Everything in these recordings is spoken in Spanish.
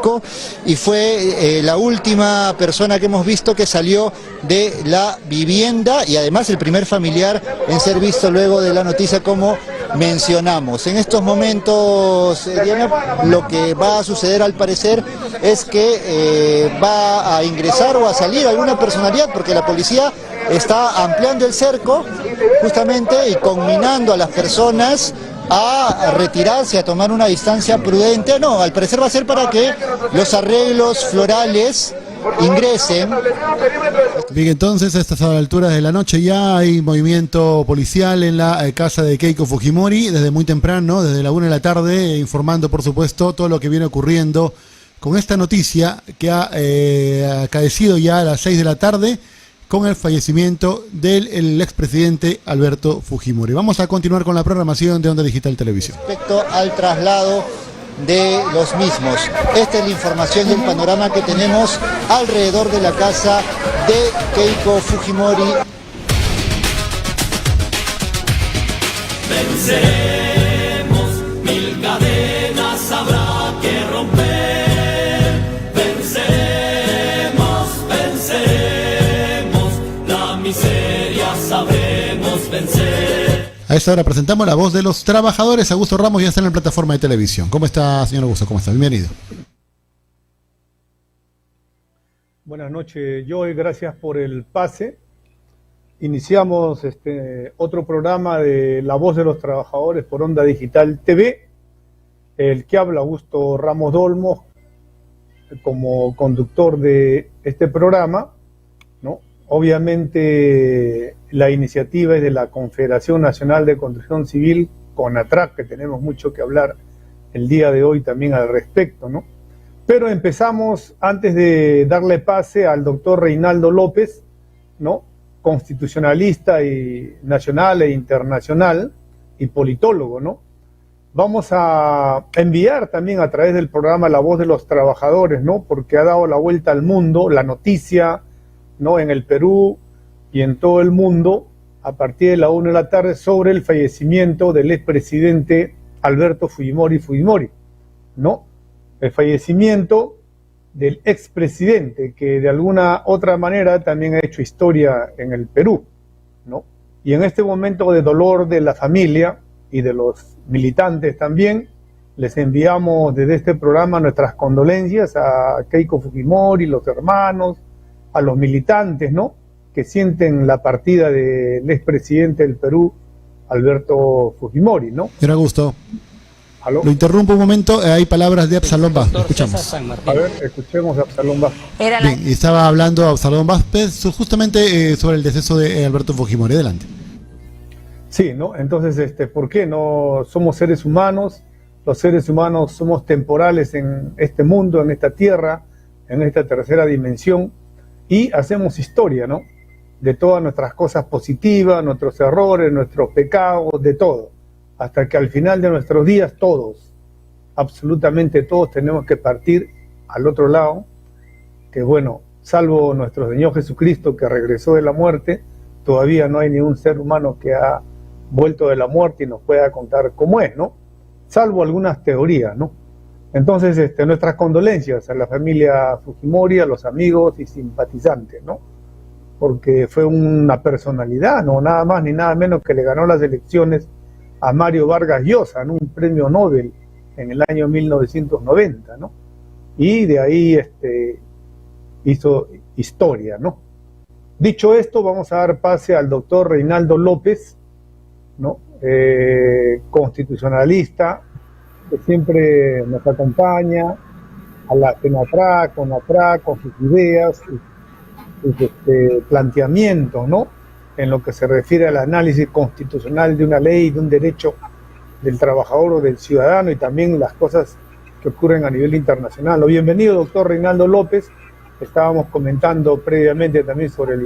Keiko, y fue la última persona que hemos visto que salió de la vivienda, y además el primer familiar en ser visto luego de la noticia, como mencionamos. En estos momentos, Diana, lo que va a suceder al parecer es que va a ingresar o a salir alguna personalidad, porque la policía está ampliando el cerco justamente y conminando a las personas a retirarse, a tomar una distancia prudente. No, al parecer va a ser para que los arreglos florales ingresen. Bien, entonces a estas alturas de la noche ya hay movimiento policial en la casa de Keiko Fujimori desde muy temprano, desde la 1 de la tarde, informando por supuesto todo lo que viene ocurriendo con esta noticia que ha acaecido ya a las 6 de la tarde con el fallecimiento del expresidente Alberto Fujimori. Vamos a continuar con la programación de Onda Digital Televisión. Respecto al traslado de los mismos, esta es la información y el panorama que tenemos alrededor de la casa de Keiko Fujimori. Venceremos, mil cadenas habrá que romper. Venceremos, la miseria sabremos vencer. A esta hora presentamos la voz de los trabajadores. Augusto Ramos ya está en la plataforma de televisión. ¿Cómo está, señor Augusto? ¿Cómo está? Bienvenido. Buenas noches, Joey. Gracias por el pase. Iniciamos otro programa de La Voz de los Trabajadores por Onda Digital TV. El que habla, Augusto Ramos Dolmo, como conductor de este programa, ¿no? Obviamente la iniciativa es de la Confederación Nacional de Construcción Civil, CONATRAC, que tenemos mucho que hablar el día de hoy también al respecto, ¿no? Pero empezamos, antes de darle pase al doctor Reinaldo López, ¿no? Constitucionalista y nacional e internacional y politólogo, ¿no? Vamos a enviar también a través del programa La Voz de los Trabajadores, ¿no? Porque ha dado la vuelta al mundo la noticia, ¿no? En el Perú y en todo el mundo, a partir de la 1 de la tarde, sobre el fallecimiento del expresidente Alberto Fujimori, ¿no? El fallecimiento del expresidente, que de alguna otra manera también ha hecho historia en el Perú, ¿no? Y en este momento de dolor de la familia y de los militantes también, les enviamos desde este programa nuestras condolencias a Keiko Fujimori, los hermanos, a los militantes, ¿no? Que sienten la partida del expresidente del Perú, Alberto Fujimori, ¿no? Señor Augusto. ¿Aló? Lo interrumpo un momento, hay palabras de Absalón Vázquez, escuchamos. A ver, escuchemos a Absalón Vázquez. Bien, y estaba hablando Absalón Vázquez justamente sobre el deceso de Alberto Fujimori. Adelante. Sí, ¿no? Entonces, ¿por qué no somos seres humanos? Los seres humanos somos temporales en este mundo, en esta tierra, en esta tercera dimensión, y hacemos historia, ¿no? De todas nuestras cosas positivas, nuestros errores, nuestros pecados, de todo. Hasta que al final de nuestros días todos, absolutamente todos, tenemos que partir al otro lado, que bueno, salvo nuestro Señor Jesucristo que regresó de la muerte, todavía no hay ningún ser humano que ha vuelto de la muerte y nos pueda contar cómo es, ¿no? Salvo algunas teorías, ¿no? Entonces, nuestras condolencias a la familia Fujimori, a los amigos y simpatizantes, ¿no? Porque fue una personalidad, no nada más ni nada menos, que le ganó las elecciones a Mario Vargas Llosa, ¿no? Un premio Nobel en el año 1990, ¿no? Y de ahí hizo historia, ¿no? Dicho esto, vamos a dar pase al doctor Reinaldo López, ¿no? Constitucionalista, que siempre nos acompaña, a la CONATRAC, con sus ideas, sus planteamientos, ¿no? En lo que se refiere al análisis constitucional de una ley, de un derecho del trabajador o del ciudadano, y también las cosas que ocurren a nivel internacional. Bienvenido, doctor Reinaldo López. Estábamos comentando previamente también sobre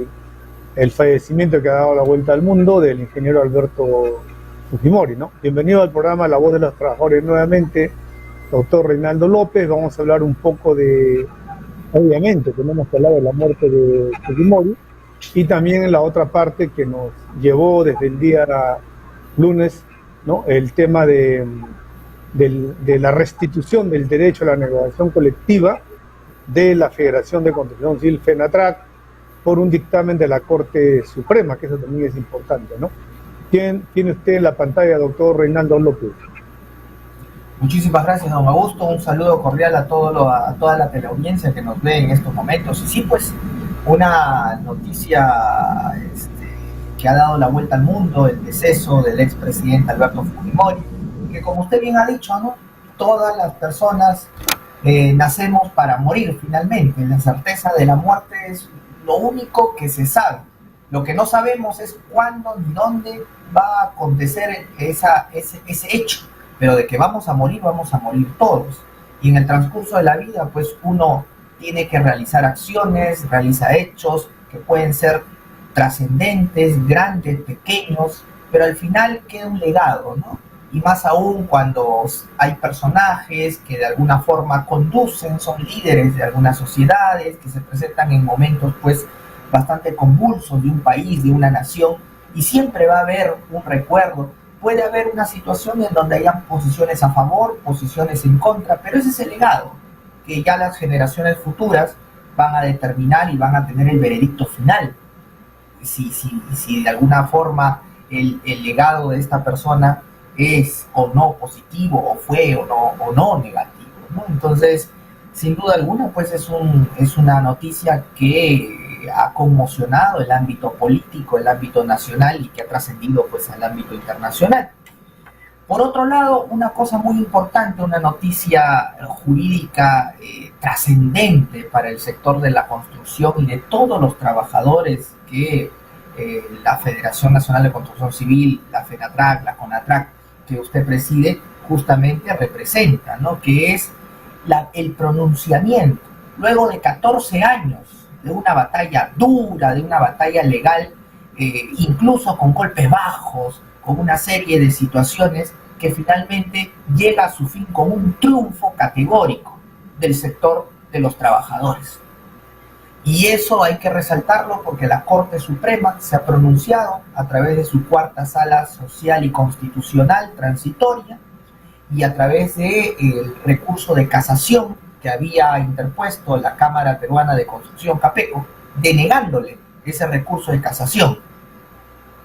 el fallecimiento que ha dado la vuelta al mundo del ingeniero Alberto Fujimori, ¿no? Bienvenido al programa La Voz de los Trabajadores nuevamente, doctor Reinaldo López. Vamos a hablar un poco obviamente tenemos que hablar de la muerte de Fujimori, y también en la otra parte que nos llevó desde el día lunes, ¿no? El tema de de la restitución del derecho a la negociación colectiva de la Federación de Construcción Civil, FENATRAC, por un dictamen de la Corte Suprema, que eso también es importante, ¿no? ¿Quién tiene usted en la pantalla, doctor Reinaldo López? Muchísimas gracias, don Augusto. Un saludo cordial a toda la teleaudiencia que nos ve en estos momentos. Y sí, pues, una noticia que ha dado la vuelta al mundo, el deceso del expresidente Alberto Fujimori, que como usted bien ha dicho, ¿no? Todas las personas nacemos para morir finalmente. La certeza de la muerte es lo único que se sabe. Lo que no sabemos es cuándo ni dónde va a acontecer ese hecho, pero de que vamos a morir todos. Y en el transcurso de la vida, pues uno tiene que realizar acciones, realiza hechos que pueden ser trascendentes, grandes, pequeños, pero al final queda un legado, ¿no? Y más aún cuando hay personajes que de alguna forma conducen, son líderes de algunas sociedades, que se presentan en momentos pues bastante convulsos de un país, de una nación, y siempre va a haber un recuerdo. Puede haber una situación en donde hayan posiciones a favor, posiciones en contra, pero ese es el legado, que ya las generaciones futuras van a determinar y van a tener el veredicto final. Si de alguna forma el legado de esta persona es o no positivo, o fue o no negativo, ¿no? Entonces, sin duda alguna, pues es una noticia que ha conmocionado el ámbito político, el ámbito nacional, y que ha trascendido pues al ámbito internacional. Por otro lado, una cosa muy importante, una noticia jurídica trascendente para el sector de la construcción y de todos los trabajadores que la Federación Nacional de Construcción Civil, la FENATRAC, la CONATRAC, que usted preside, justamente representa, ¿no? Que es el pronunciamiento, luego de 14 años de una batalla dura, de una batalla legal, incluso con golpes bajos, con una serie de situaciones, que finalmente llega a su fin con un triunfo categórico del sector de los trabajadores. Y eso hay que resaltarlo porque la Corte Suprema se ha pronunciado a través de su cuarta sala social y constitucional transitoria, y a través del recurso de casación que había interpuesto la Cámara Peruana de Construcción, CAPECO, denegándole ese recurso de casación,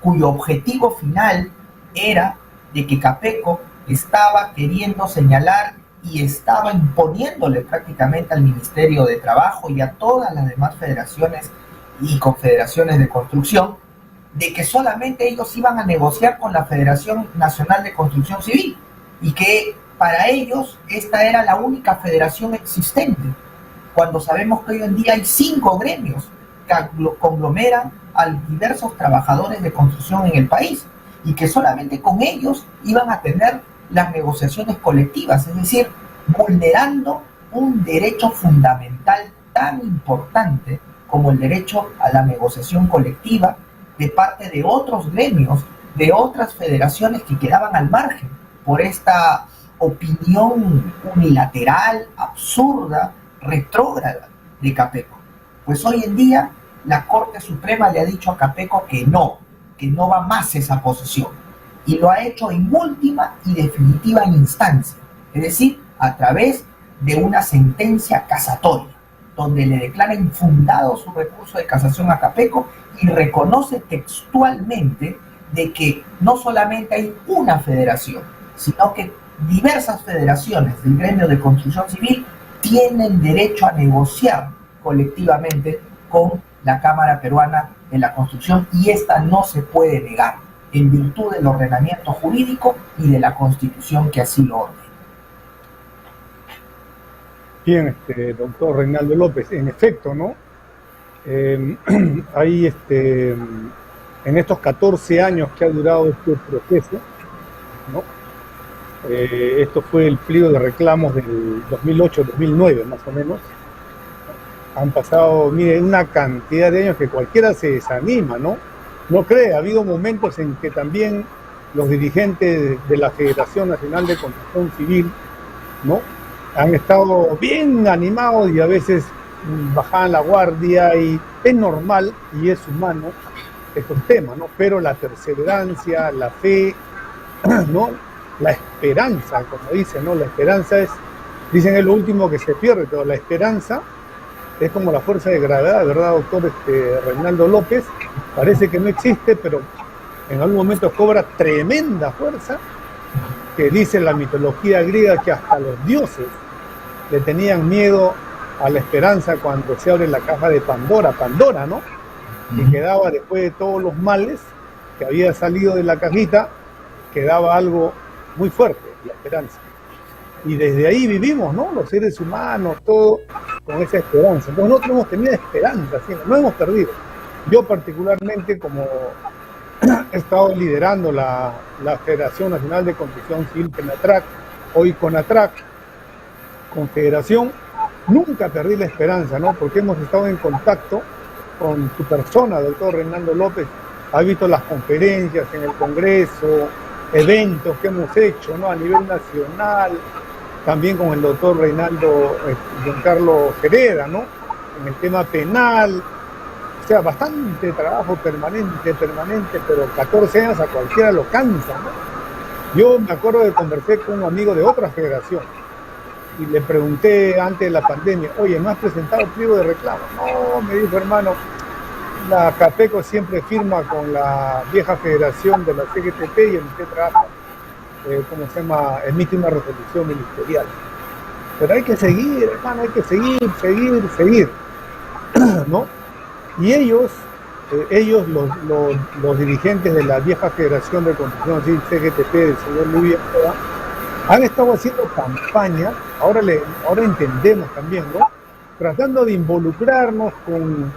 cuyo objetivo final era de que CAPECO estaba queriendo señalar y estaba imponiéndole prácticamente al Ministerio de Trabajo y a todas las demás federaciones y confederaciones de construcción, de que solamente ellos iban a negociar con la Federación Nacional de Construcción Civil, y que para ellos esta era la única federación existente, cuando sabemos que hoy en día hay 5 gremios que conglomeran a diversos trabajadores de construcción en el país, y que solamente con ellos iban a tener las negociaciones colectivas, es decir, vulnerando un derecho fundamental tan importante como el derecho a la negociación colectiva de parte de otros gremios, de otras federaciones que quedaban al margen por esta opinión unilateral, absurda, retrógrada de CAPECO. Pues hoy en día la Corte Suprema le ha dicho a CAPECO que no va más esa posición, y lo ha hecho en última y definitiva instancia, es decir, a través de una sentencia casatoria, donde le declara infundado su recurso de casación a CAPECO y reconoce textualmente de que no solamente hay una federación, sino que diversas federaciones del gremio de construcción civil tienen derecho a negociar colectivamente con la Cámara Peruana de la Construcción, y esta no se puede negar en virtud del ordenamiento jurídico y de la Constitución que así lo ordena. Bien, doctor Reinaldo López, en efecto, ¿no? Hay en estos 14 años que ha durado este proceso, ¿no? Esto fue el pliego de reclamos del 2008-2009 más o menos. Han pasado, mire, una cantidad de años que cualquiera se desanima, ¿no? No cree, ha habido momentos en que también los dirigentes de la Federación Nacional de Construcción Civil, ¿no?, han estado bien animados y a veces bajaban la guardia, y es normal y es humano estos temas, ¿no? Pero la perseverancia, la fe, ¿no?, la esperanza, como dicen, ¿no? La esperanza dicen es lo último que se pierde, pero la esperanza es como la fuerza de gravedad, ¿verdad, doctor Reinaldo López? Parece que no existe, pero en algún momento cobra tremenda fuerza, que dice la mitología griega que hasta los dioses le tenían miedo a la esperanza cuando se abre la caja de Pandora, ¿no? Que quedaba, después de todos los males que había salido de la cajita, quedaba algo muy fuerte, la esperanza. Y desde ahí vivimos, ¿no? Los seres humanos, todos con esa esperanza. Entonces nosotros hemos tenido esperanza, ¿sí? No hemos perdido. Yo particularmente, como he estado liderando la Federación Nacional de Construcción Civil FENATRAC, hoy CONATRAC, Confederación, nunca perdí la esperanza, ¿no? Porque hemos estado en contacto con tu persona, doctor Reinaldo López. Ha visto las conferencias en el Congreso, eventos que hemos hecho, ¿no? A nivel nacional, también con el doctor Reinaldo Giancarlo Hereda, ¿no? En el tema penal. O sea, bastante trabajo permanente, pero 14 años a cualquiera lo cansa, ¿no? Yo me acuerdo de conversar con un amigo de otra federación y le pregunté antes de la pandemia, oye, ¿no has presentado pliego de reclamo? No, me dijo, hermano, la CAPECO siempre firma con la vieja federación de la CGTP y en usted trabaja, emite una resolución ministerial. Pero hay que seguir, hermano, hay que seguir, ¿no? Y ellos los dirigentes de la vieja Federación de Construcción Civil CGTP del señor Luis Acosta, han estado haciendo campañas, ahora entendemos también, ¿no? Tratando de involucrarnos con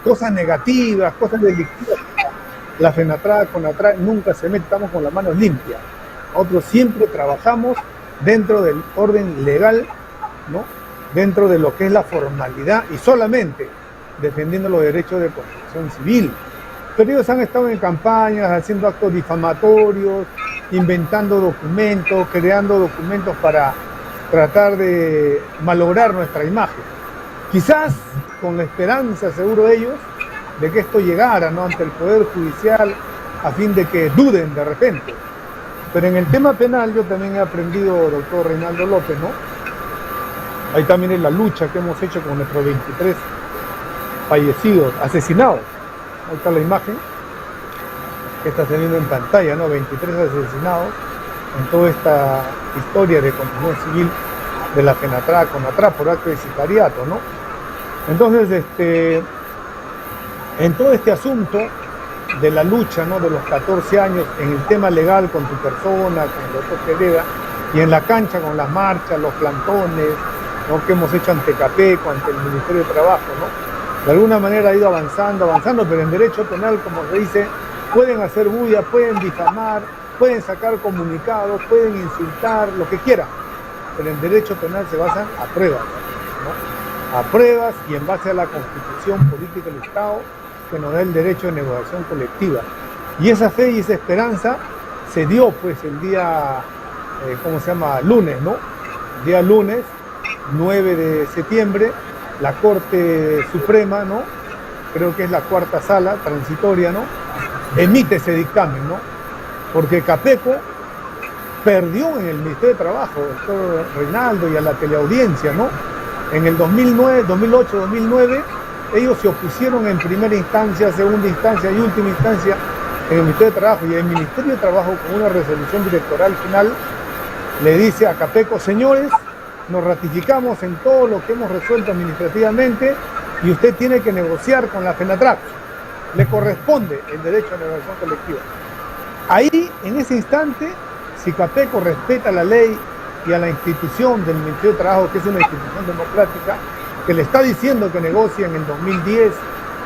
cosas negativas, cosas delictivas. La FENATRAC, CONATRAC nunca se mete, estamos con las manos limpias. Nosotros siempre trabajamos dentro del orden legal, ¿no? Dentro de lo que es la formalidad y solamente defendiendo los derechos de construcción civil. Pero ellos han estado en campañas, haciendo actos difamatorios, inventando documentos, creando documentos para tratar de malograr nuestra imagen. Quizás con la esperanza, seguro ellos, de que esto llegara, ¿no? Ante el Poder Judicial, a fin de que duden de repente. Pero en el tema penal yo también he aprendido, doctor Reinaldo López, ¿no? Ahí también es la lucha que hemos hecho con nuestros 23 fallecidos, asesinados. Ahí está la imagen que está saliendo en pantalla, ¿no? 23 asesinados en toda esta historia de construcción civil de la FENATRAC, CONATRAC, por acto de sicariato, ¿no? Entonces, en todo este asunto de la lucha, ¿no? De los 14 años en el tema legal con tu persona, con el doctor Hereda, y en la cancha con las marchas, los plantones, ¿no? Que hemos hecho ante CAPECO, ante el Ministerio de Trabajo, ¿no? De alguna manera ha ido avanzando, pero en derecho penal, como se dice, pueden hacer bulla, pueden difamar, pueden sacar comunicados, pueden insultar, lo que quieran, pero en derecho penal se basan a pruebas, ¿no? A pruebas y en base a la Constitución Política del Estado que nos da el derecho de negociación colectiva. Y esa fe y esa esperanza se dio pues el día, lunes, ¿no? El día lunes, 9 de septiembre, la Corte Suprema, ¿no? Creo que es la cuarta sala transitoria, ¿no? Emite ese dictamen, ¿no? Porque CAPECO perdió en el Ministerio de Trabajo, doctor Reinaldo, y a la teleaudiencia, ¿no? En el 2008, 2009, ellos se opusieron en primera instancia, segunda instancia y última instancia en el Ministerio de Trabajo, y el Ministerio de Trabajo, con una resolución directoral final, le dice a CAPECO, señores, nos ratificamos en todo lo que hemos resuelto administrativamente y usted tiene que negociar con la FENATRAC. Le corresponde el derecho a negociación colectiva. Ahí, en ese instante, si CAPECO respeta la ley y a la institución del Ministerio de Trabajo, que es una institución democrática, que le está diciendo que negocia en el 2010,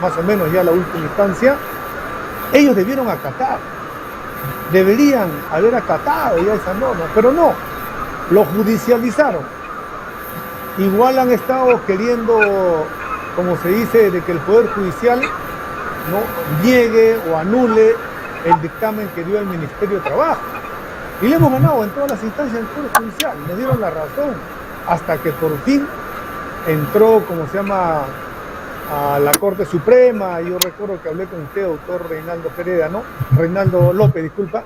más o menos ya la última instancia, ellos debieron acatar. Deberían haber acatado ya esa norma, pero no, lo judicializaron. Igual han estado queriendo, como se dice, de que el Poder Judicial no niegue o anule el dictamen que dio el Ministerio de Trabajo. Y le hemos ganado en todas las instancias del Poder Judicial, nos dieron la razón, hasta que por fin entró, a la Corte Suprema. Yo recuerdo que hablé con usted, doctor Reinaldo Hereda, ¿no? Reinaldo López, disculpa,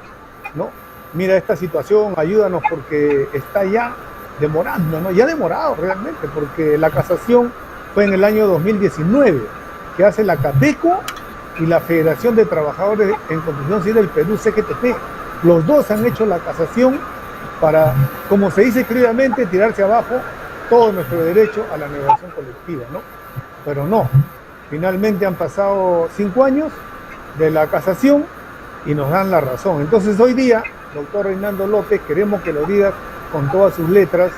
¿no? mira esta situación, ayúdanos porque está ya demorando, ¿no? Ya ha demorado realmente, porque la casación fue en el año 2019, que hace la CAPECO y la Federación de Trabajadores en Construcción Civil del Perú, CGTP. Los dos han hecho la casación para, como se dice criolmente, tirarse abajo todo nuestro derecho a la negociación colectiva, ¿no? Pero no, finalmente han pasado 5 años de la casación y nos dan la razón. Entonces hoy día, doctor Reinaldo López, queremos que lo digas con todas sus letras,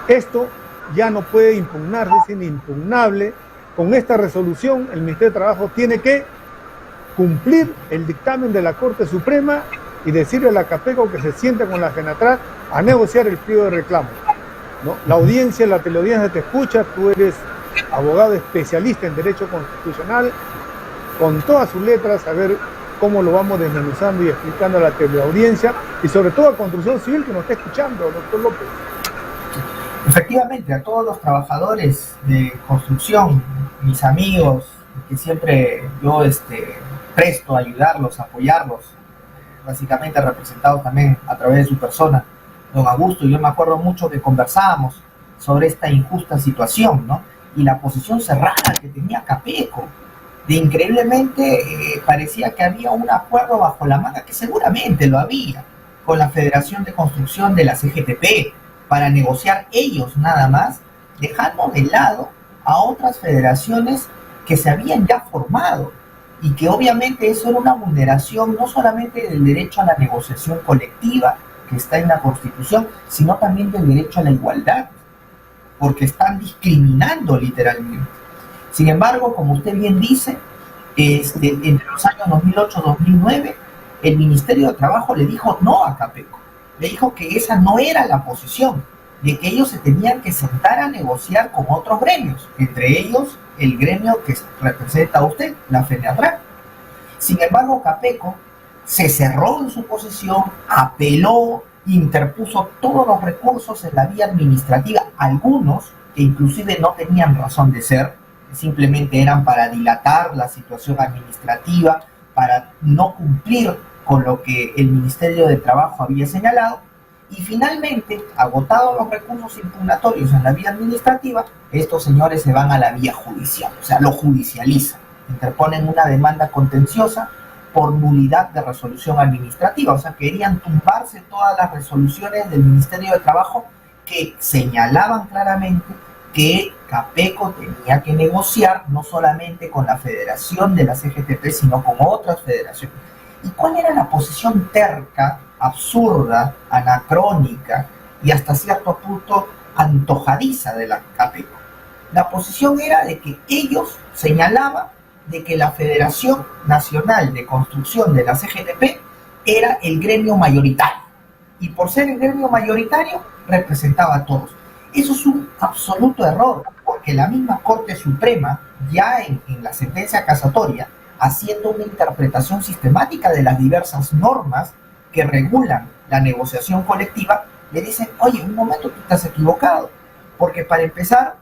esto ya no puede impugnarse, es inimpugnable. Con esta resolución el Ministerio de Trabajo tiene que cumplir el dictamen de la Corte Suprema y decirle a la CAPECO que se siente con la FENATRAC a negociar el pliego de reclamos, ¿no? La audiencia, la teleaudiencia te escucha, tú eres abogado especialista en Derecho Constitucional, con todas sus letras, a ver cómo lo vamos desmenuzando y explicando a la teleaudiencia y sobre todo a Construcción Civil que nos está escuchando, doctor López. Efectivamente, a todos los trabajadores de construcción, mis amigos, que siempre yo presto a ayudarlos, a apoyarlos, básicamente representados también a través de su persona, don Augusto. Yo me acuerdo mucho que conversábamos sobre esta injusta situación, ¿no? Y la posición cerrada que tenía CAPECO, de increíblemente parecía que había un acuerdo bajo la manga, que seguramente lo había, con la Federación de Construcción de la CGTP, para negociar ellos nada más, dejando de lado a otras federaciones que se habían ya formado, y que obviamente eso era una vulneración no solamente del derecho a la negociación colectiva que está en la Constitución, sino también del derecho a la igualdad, porque están discriminando literalmente. Sin embargo, como usted bien dice, entre los años 2008-2009, el Ministerio de Trabajo le dijo no a CAPECO, le dijo que esa no era la posición, de que ellos se tenían que sentar a negociar con otros gremios, entre ellos el gremio que representa a usted, la FENATRAC. Sin embargo, CAPECO se cerró en su posición, apeló, interpuso todos los recursos en la vía administrativa, algunos que inclusive no tenían razón de ser, simplemente eran para dilatar la situación administrativa, para no cumplir con lo que el Ministerio de Trabajo había señalado, y finalmente, agotados los recursos impugnatorios en la vía administrativa, estos señores se van a la vía judicial, o sea, lo judicializan, interponen una demanda contenciosa por nulidad de resolución administrativa, o sea, querían tumbarse todas las resoluciones del Ministerio de Trabajo que señalaban claramente que CAPECO tenía que negociar no solamente con la Federación de la CGTP, sino con otras federaciones. ¿Y cuál era la posición terca, absurda, anacrónica y hasta cierto punto antojadiza de la CAPECO? La posición era de que ellos señalaban de que la Federación Nacional de Construcción de la CGTP era el gremio mayoritario, y por ser el gremio mayoritario representaba a todos. Eso es un absoluto error, porque la misma Corte Suprema, ya en la sentencia casatoria, haciendo una interpretación sistemática de las diversas normas que regulan la negociación colectiva, le dicen, oye, un momento, tú estás equivocado, porque para empezar,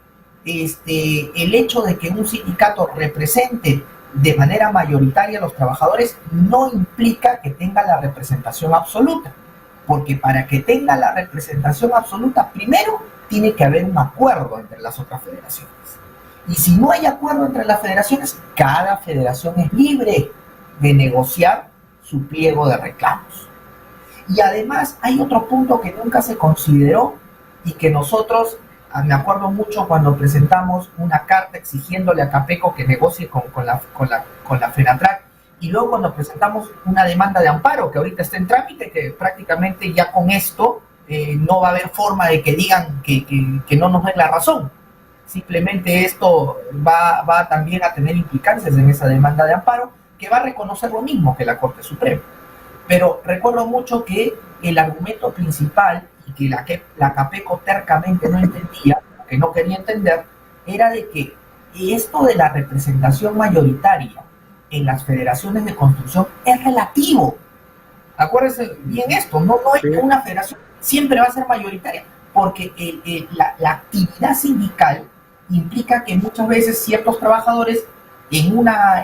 el hecho de que un sindicato represente de manera mayoritaria a los trabajadores no implica que tenga la representación absoluta, porque para que tenga la representación absoluta, primero tiene que haber un acuerdo entre las otras federaciones. Y si no hay acuerdo entre las federaciones, cada federación es libre de negociar su pliego de reclamos. Y además hay otro punto que nunca se consideró y que nosotros, me acuerdo mucho cuando presentamos una carta exigiéndole a CAPECO que negocie con la FENATRAC, y luego cuando presentamos una demanda de amparo que ahorita está en trámite, que prácticamente ya con esto no va a haber forma de que digan que no nos den la razón. Simplemente esto va también a tener implicancias en esa demanda de amparo, que va a reconocer lo mismo que la Corte Suprema. Pero recuerdo mucho que el argumento principal, y que la CAPECO tercamente no entendía, que no quería entender, era de que esto de la representación mayoritaria en las federaciones de construcción es relativo. Acuérdense bien esto, no es que una federación siempre va a ser mayoritaria, porque la actividad sindical implica que muchas veces ciertos trabajadores en una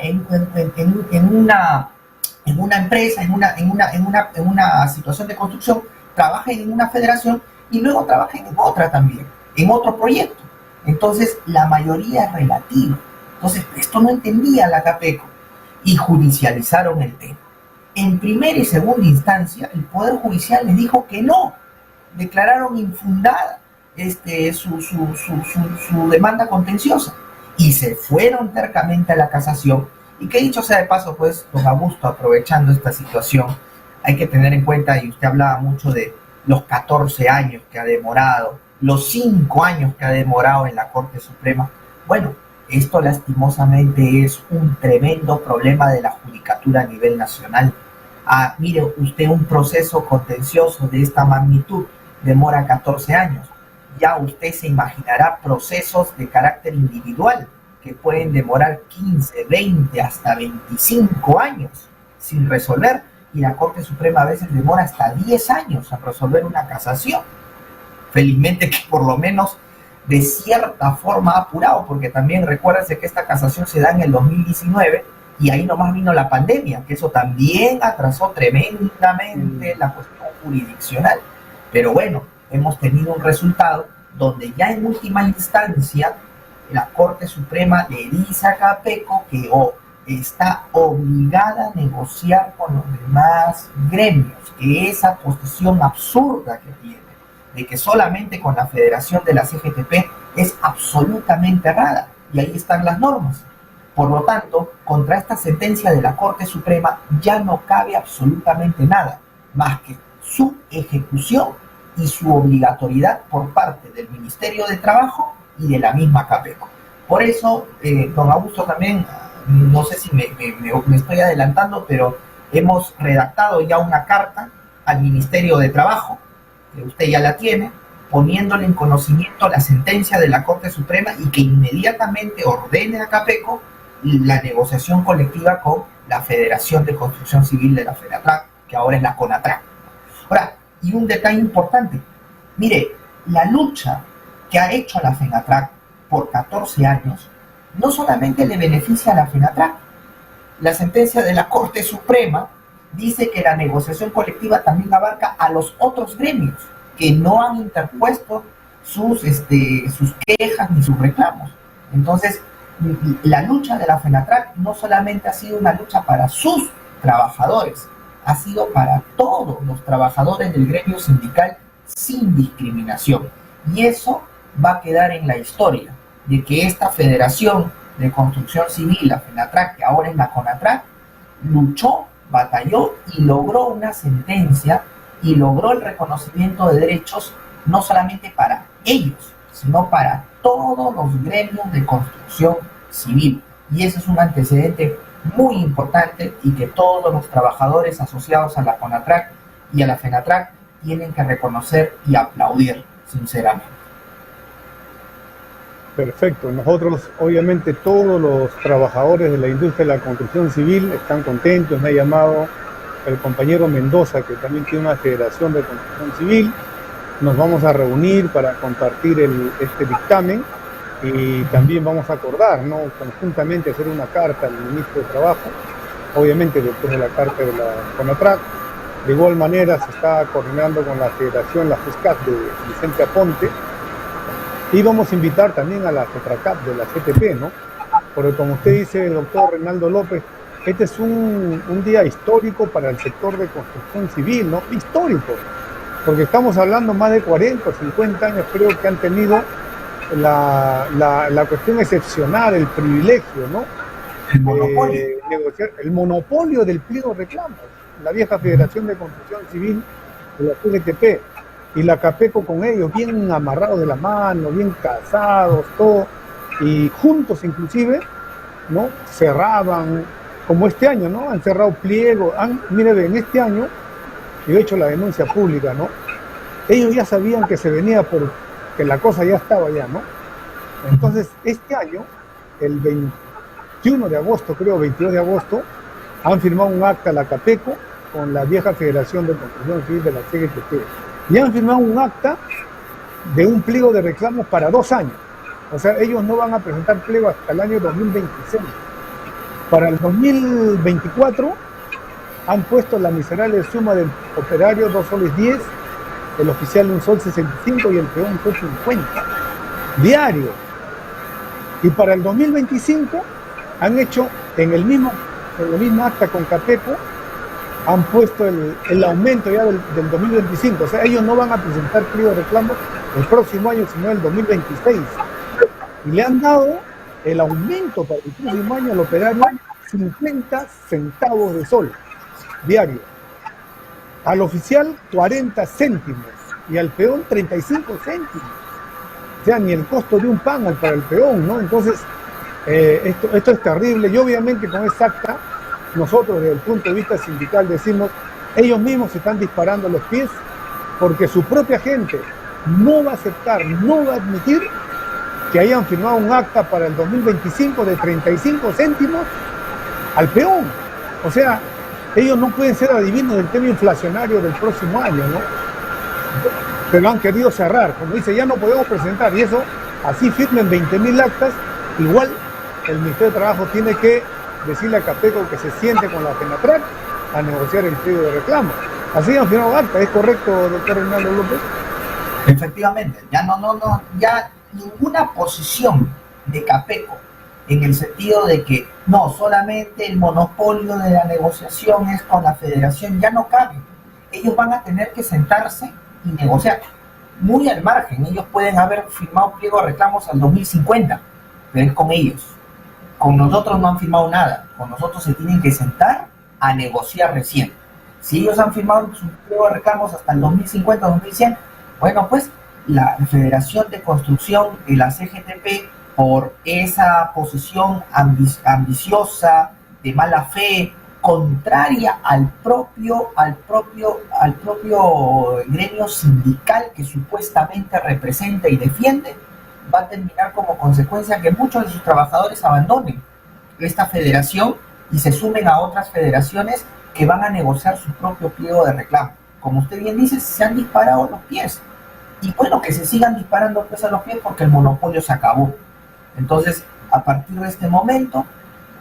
en una empresa, en una situación de construcción, trabajen en una federación y luego trabajen en otra también, en otro proyecto. Entonces, la mayoría es relativa. Entonces, esto no entendía la CAPECO y judicializaron el tema. En primera y segunda instancia, el Poder Judicial les dijo que no, declararon infundada su demanda contenciosa y se fueron tercamente a la casación. Y que dicho sea de paso, pues, don Augusto, aprovechando esta situación, hay que tener en cuenta, y usted hablaba mucho de los 14 años que ha demorado, los 5 años que ha demorado en la Corte Suprema. Bueno, esto lastimosamente es un tremendo problema de la judicatura a nivel nacional. Mire usted, un proceso contencioso de esta magnitud demora 14 años. Ya usted se imaginará procesos de carácter individual que pueden demorar 15, 20, hasta 25 años sin resolver, y la Corte Suprema a veces demora hasta 10 años en resolver una casación. Felizmente que por lo menos de cierta forma ha apurado, porque también recuérdense que esta casación se da en el 2019 y ahí nomás vino la pandemia, que eso también atrasó tremendamente la cuestión jurisdiccional. Pero bueno, hemos tenido un resultado donde ya en última instancia la Corte Suprema le dice a CAPECO que está obligada a negociar con los demás gremios, que esa posición absurda que tiene, de que solamente con la Federación de la CGTP, es absolutamente errada, y ahí están las normas. Por lo tanto, contra esta sentencia de la Corte Suprema ya no cabe absolutamente nada, más que su ejecución y su obligatoriedad por parte del Ministerio de Trabajo y de la misma CAPECO. Por eso, don Augusto, también, no sé si me estoy adelantando, pero hemos redactado ya una carta al Ministerio de Trabajo, que usted ya la tiene, poniéndole en conocimiento la sentencia de la Corte Suprema y que inmediatamente ordene a CAPECO la negociación colectiva con la Federación de Construcción Civil de la FENATRAC, que ahora es la CONATRAC. Ahora, y un detalle importante, mire, la lucha que ha hecho la FENATRAC por 14 años no solamente le beneficia a la FENATRAC. La sentencia de la Corte Suprema dice que la negociación colectiva también abarca a los otros gremios que no han interpuesto sus quejas ni sus reclamos. Entonces, la lucha de la FENATRAC no solamente ha sido una lucha para sus trabajadores, ha sido para todos los trabajadores del gremio sindical sin discriminación. Y eso va a quedar en la historia, de que esta Federación de Construcción Civil, la FENATRAC, que ahora es la CONATRAC, luchó, batalló y logró una sentencia y logró el reconocimiento de derechos no solamente para ellos, sino para todos los gremios de construcción civil. Y ese es un antecedente muy importante y que todos los trabajadores asociados a la CONATRAC y a la FENATRAC tienen que reconocer y aplaudir sinceramente. Perfecto. Nosotros, obviamente, todos los trabajadores de la industria de la construcción civil están contentos. Me ha llamado el compañero Mendoza, que también tiene una federación de construcción civil. Nos vamos a reunir para compartir este dictamen y también vamos a acordar, ¿no?, conjuntamente hacer una carta al ministro de Trabajo, obviamente después de la carta de la CONATRAC. De igual manera se está coordinando con la federación, la FESCAP de Vicente Aponte, y vamos a invitar también a la FETRACAP de la CTP, ¿no? Porque como usted dice, el doctor Reinaldo López, este es un día histórico para el sector de construcción civil, ¿no? Histórico, porque estamos hablando más de 40 o 50 años, creo que han tenido la cuestión excepcional, el privilegio, ¿no?, de negociar el monopolio del pliego de reclamos, la vieja Federación de Construcción Civil de la CGTP y la CAPECO con ellos, bien amarrados de la mano, bien casados, todo, y juntos inclusive, ¿no?, cerraban, como este año, ¿no?, han cerrado pliego. Mire, en este año, yo he hecho la denuncia pública, ¿no?, ellos ya sabían que se venía que la cosa ya estaba ya, ¿no? Entonces, este año, el 21 de agosto, creo, 22 de agosto, han firmado un acta la CAPECO con la vieja Federación de Construcción Civil de la CGTP. Y han firmado un acta de un pliego de reclamos para 2 años. O sea, ellos no van a presentar pliego hasta el año 2026. Para el 2024 han puesto la miserable suma del operario 2 soles 10, el oficial 1 sol 65 y el peón 1 sol 50 diario. Y para el 2025 han hecho en la misma acta con Capeco, han puesto el aumento ya del 2025. O sea, ellos no van a presentar pliego de reclamos el próximo año, sino el 2026. Y le han dado el aumento para el próximo año al operario 50 centavos de sol diario. Al oficial 40 céntimos y al peón 35 céntimos. O sea, ni el costo de un pan para el peón, ¿no? Entonces, esto es terrible. Y obviamente con esa acta, nosotros desde el punto de vista sindical decimos, ellos mismos se están disparando los pies porque su propia gente no va a aceptar, no va a admitir que hayan firmado un acta para el 2025 de 35 céntimos al peón. O sea, ellos no pueden ser adivinos del tema inflacionario del próximo año, ¿no? Pero han querido cerrar, como dice, ya no podemos presentar, y eso, así firmen 20.000 actas, igual el Ministerio de Trabajo tiene que decirle a Capeco que se siente con la FENATRAC a negociar el pliego de reclamo. Así han firmado acta, ¿es correcto, doctor Reinaldo López? Efectivamente, ya ninguna posición de Capeco en el sentido de que no, solamente el monopolio de la negociación es con la federación, ya no cabe. Ellos van a tener que sentarse y negociar. Muy al margen, ellos pueden haber firmado pliego de reclamos al 2050, pero es con ellos. Con nosotros no han firmado nada, con nosotros se tienen que sentar a negociar recién. Si ellos han firmado su pliego de reclamos hasta el 2050, 2100, bueno, pues la Federación de Construcción y la CGTP, por esa posición ambiciosa, de mala fe, contraria al propio gremio sindical que supuestamente representa y defiende, va a terminar como consecuencia que muchos de sus trabajadores abandonen esta federación y se sumen a otras federaciones que van a negociar su propio pliego de reclamo. Como usted bien dice, se han disparado los pies. Y bueno, que se sigan disparando pues a los pies porque el monopolio se acabó. Entonces, a partir de este momento,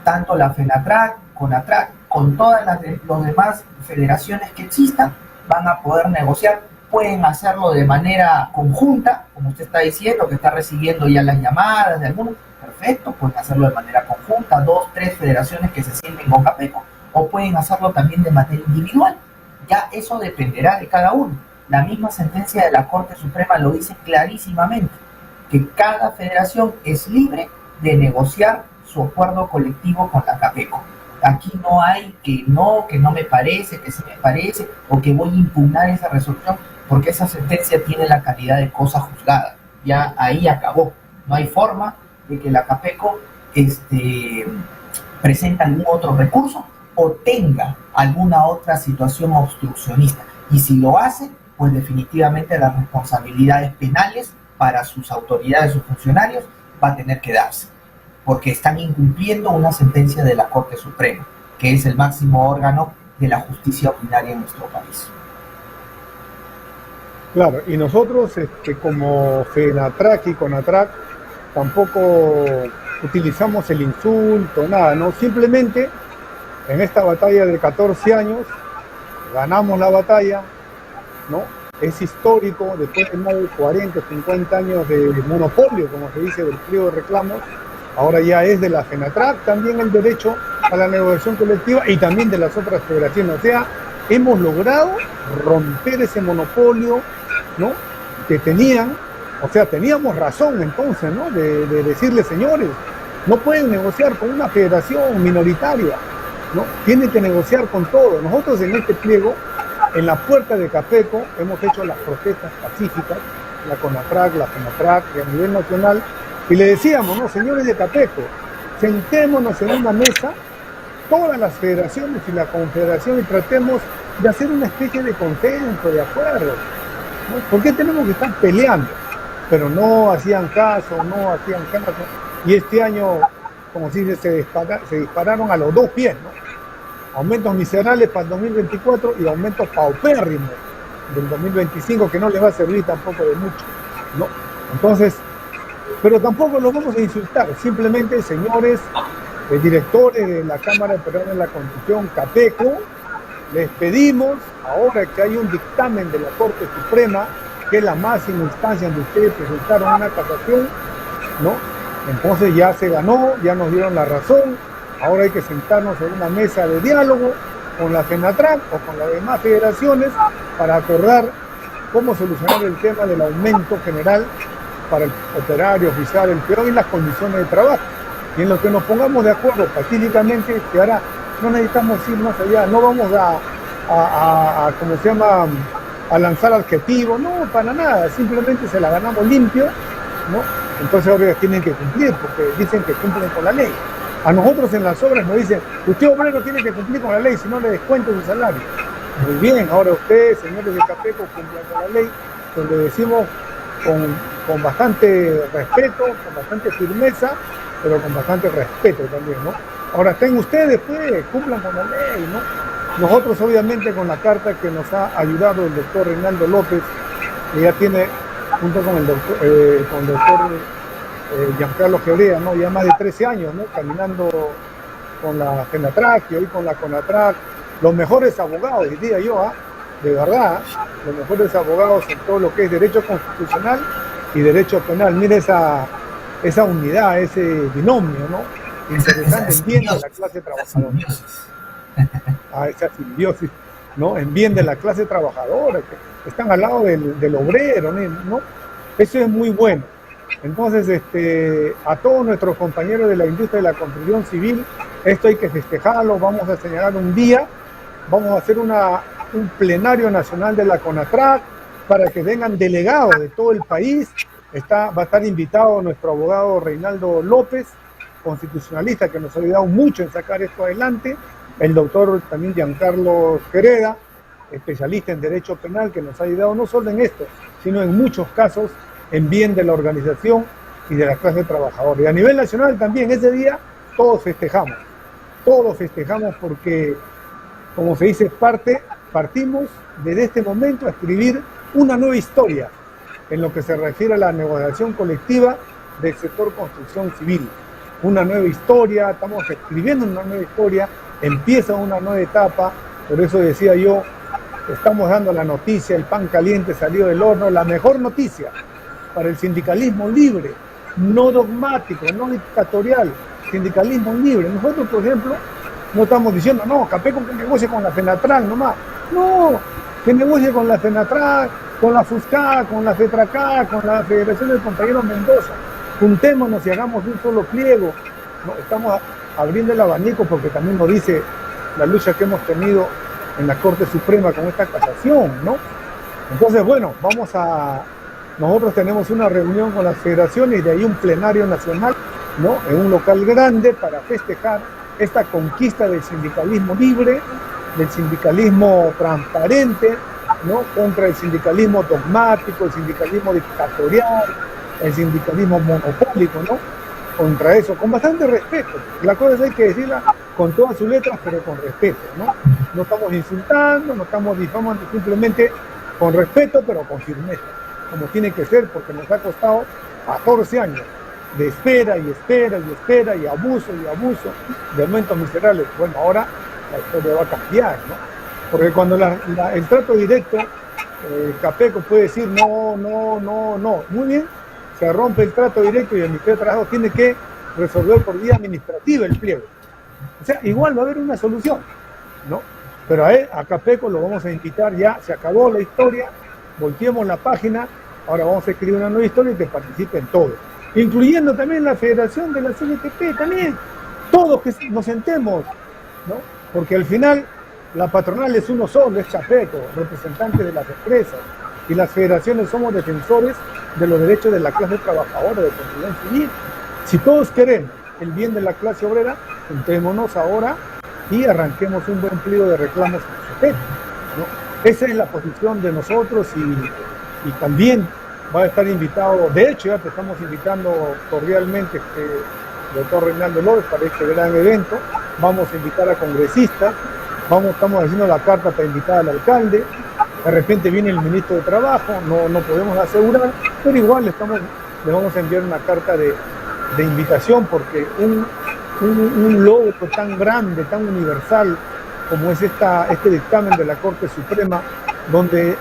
tanto la FENATRAC, CONATRAC, con todas las demás federaciones que existan, van a poder negociar. Pueden hacerlo de manera conjunta, como usted está diciendo, que está recibiendo ya las llamadas de algunos. Perfecto, pueden hacerlo de manera conjunta, 2, 3 federaciones que se sienten con Capeco, o pueden hacerlo también de manera individual. Ya eso dependerá de cada uno. La misma sentencia de la Corte Suprema lo dice clarísimamente, que cada federación es libre de negociar su acuerdo colectivo con la Capeco. Aquí no hay que no me parece, que sí me parece, o que voy a impugnar esa resolución, porque esa sentencia tiene la calidad de cosa juzgada. Ya ahí acabó. No hay forma de que la Capeco presente algún otro recurso o tenga alguna otra situación obstruccionista. Y si lo hace, pues definitivamente las responsabilidades penales para sus autoridades, sus funcionarios, va a tener que darse, porque están incumpliendo una sentencia de la Corte Suprema, que es el máximo órgano de la justicia ordinaria en nuestro país. Claro, y nosotros como FENATRAC y CONATRAC tampoco utilizamos el insulto, nada, ¿no? Simplemente en esta batalla de 14 años ganamos la batalla, ¿no? Es histórico, después de más de 40, 50 años de monopolio, como se dice, del pliego de reclamos, ahora ya es de la FENATRAC también el derecho a la negociación colectiva y también de las otras federaciones. O sea, hemos logrado romper ese monopolio, ¿no?, que tenían. O sea, teníamos razón entonces, ¿no?, de decirle, señores, no pueden negociar con una federación minoritaria, ¿no? Tienen que negociar con todos. Nosotros en este pliego, en la puerta de Capeco, hemos hecho las protestas pacíficas, la CONATRAC, la FENATRAC, y a nivel nacional, y le decíamos, ¿no?, señores de Capeco, sentémonos en una mesa, todas las federaciones y la confederación, y tratemos de hacer una especie de consenso, de acuerdo, ¿no? ¿Por qué tenemos que estar peleando? Pero no hacían caso, y este año, como se dice, se dispararon a los dos pies, ¿no? Aumentos miserables para el 2024 y aumentos paupérrimos del 2025, que no les va a servir tampoco de mucho, ¿no? Entonces, pero tampoco los vamos a insultar, simplemente, señores directores de la Cámara de Peruana de la Constitución, Capeco, les pedimos, ahora que hay un dictamen de la Corte Suprema, que es la máxima instancia donde ustedes presentaron una casación, ¿no? Entonces ya se ganó, ya nos dieron la razón, ahora hay que sentarnos en una mesa de diálogo con la FENATRAC o con las demás federaciones para acordar cómo solucionar el tema del aumento general para el operario, oficial, el peón y las condiciones de trabajo. Y en lo que nos pongamos de acuerdo pacíficamente, que ahora no necesitamos ir más allá, no vamos ¿cómo se llama?, a lanzar adjetivos, no, para nada, simplemente se la ganamos limpio, ¿no? Entonces ahora tienen que cumplir, porque dicen que cumplen con la ley. A nosotros en las obras nos dicen, usted obrero tiene que cumplir con la ley, si no le descuento su salario. Muy bien, ahora ustedes, señores de Capeco, cumplan con la ley, pues le decimos con bastante respeto, con bastante firmeza, pero con bastante respeto también, ¿no? Ahora estén ustedes, pues, cumplan con la ley, ¿no? Nosotros, obviamente, con la carta que nos ha ayudado el doctor Reinaldo López, que ya tiene, junto con el doctor Giancarlo Gebrea, ¿no?, ya más de 13 años, ¿no?, caminando con la FENATRAC y hoy con la CONATRAC, los mejores abogados, diría yo, de verdad, los mejores abogados en todo lo que es derecho constitucional y derecho penal. Mire esa unidad, ese binomio, ¿no? Interesante, en bien de la clase trabajadora. Esa simbiosis, ¿no? En bien de la clase trabajadora, que están al lado del obrero, ¿no? Eso es muy bueno. Entonces, a todos nuestros compañeros de la industria de la construcción civil, esto hay que festejarlo, vamos a señalar un día, vamos a hacer un plenario nacional de la CONATRAC para que vengan delegados de todo el país. Va a estar invitado nuestro abogado Reinaldo López, constitucionalista, que nos ha ayudado mucho en sacar esto adelante, el doctor también Giancarlo Gebrea, especialista en derecho penal, que nos ha ayudado no solo en esto, sino en muchos casos en bien de la organización y de la clase trabajadora. Y a nivel nacional también, ese día todos festejamos porque, como se dice, partimos desde este momento a escribir una nueva historia en lo que se refiere a la negociación colectiva del sector construcción civil. Una nueva historia, estamos escribiendo una nueva historia, empieza una nueva etapa, por eso decía yo, estamos dando la noticia, el pan caliente salió del horno, la mejor noticia para el sindicalismo libre, no dogmático, no dictatorial, sindicalismo libre. Nosotros, por ejemplo, no estamos diciendo, no, Capeco que negocie con la FENATRAC nomás. No, que negocie con la FENATRAC, con la FUSCA, con la FETRACA, con la Federación de Compañeros Mendoza. Juntémonos y hagamos un solo pliego. No, estamos abriendo el abanico porque también nos dice la lucha que hemos tenido en la Corte Suprema con esta casación, ¿no? Entonces, bueno, nosotros tenemos una reunión con las federaciones y de ahí un plenario nacional, ¿no?, en un local grande para festejar esta conquista del sindicalismo libre, del sindicalismo transparente, ¿no?, contra el sindicalismo dogmático, el sindicalismo dictatorial, el sindicalismo monopólico, ¿no?, contra eso, con bastante respeto. La cosa hay que decirla con todas sus letras, pero con respeto, ¿no? No estamos insultando, no estamos difamando, simplemente con respeto, pero con firmeza, como tiene que ser, porque nos ha costado 14 años de espera y espera y espera y abuso de aumentos miserables. Bueno, ahora la historia va a cambiar, ¿no? Porque cuando el trato directo, Capeco puede decir no, muy bien, se rompe el trato directo y el Ministerio de Trabajo tiene que resolver por vía administrativa el pliego. O sea, igual va a haber una solución, ¿no? Pero a Capeco lo vamos a invitar, ya se acabó la historia, volteemos la página, ahora vamos a escribir una nueva historia y que participen todos, incluyendo también la Federación de la CNTP, también, todos que nos sentemos, ¿no? Porque al final la patronal es uno solo, es Capeco, representante de las empresas, y las federaciones somos defensores de los derechos de la clase trabajadora, de construcción civil. Si todos queremos el bien de la clase obrera, juntémonos ahora y arranquemos un buen pliego de reclamos al CETEP, ¿no? Esa es la posición de nosotros y también va a estar invitado, de hecho ya te estamos invitando cordialmente, doctor Reinaldo López, para este gran evento. Vamos a invitar a congresistas, estamos haciendo la carta para invitar al alcalde, de repente viene el ministro de Trabajo, no podemos asegurar, pero igual le vamos a enviar una carta de invitación, porque un logro tan grande, tan universal, como es este dictamen de la Corte Suprema, donde,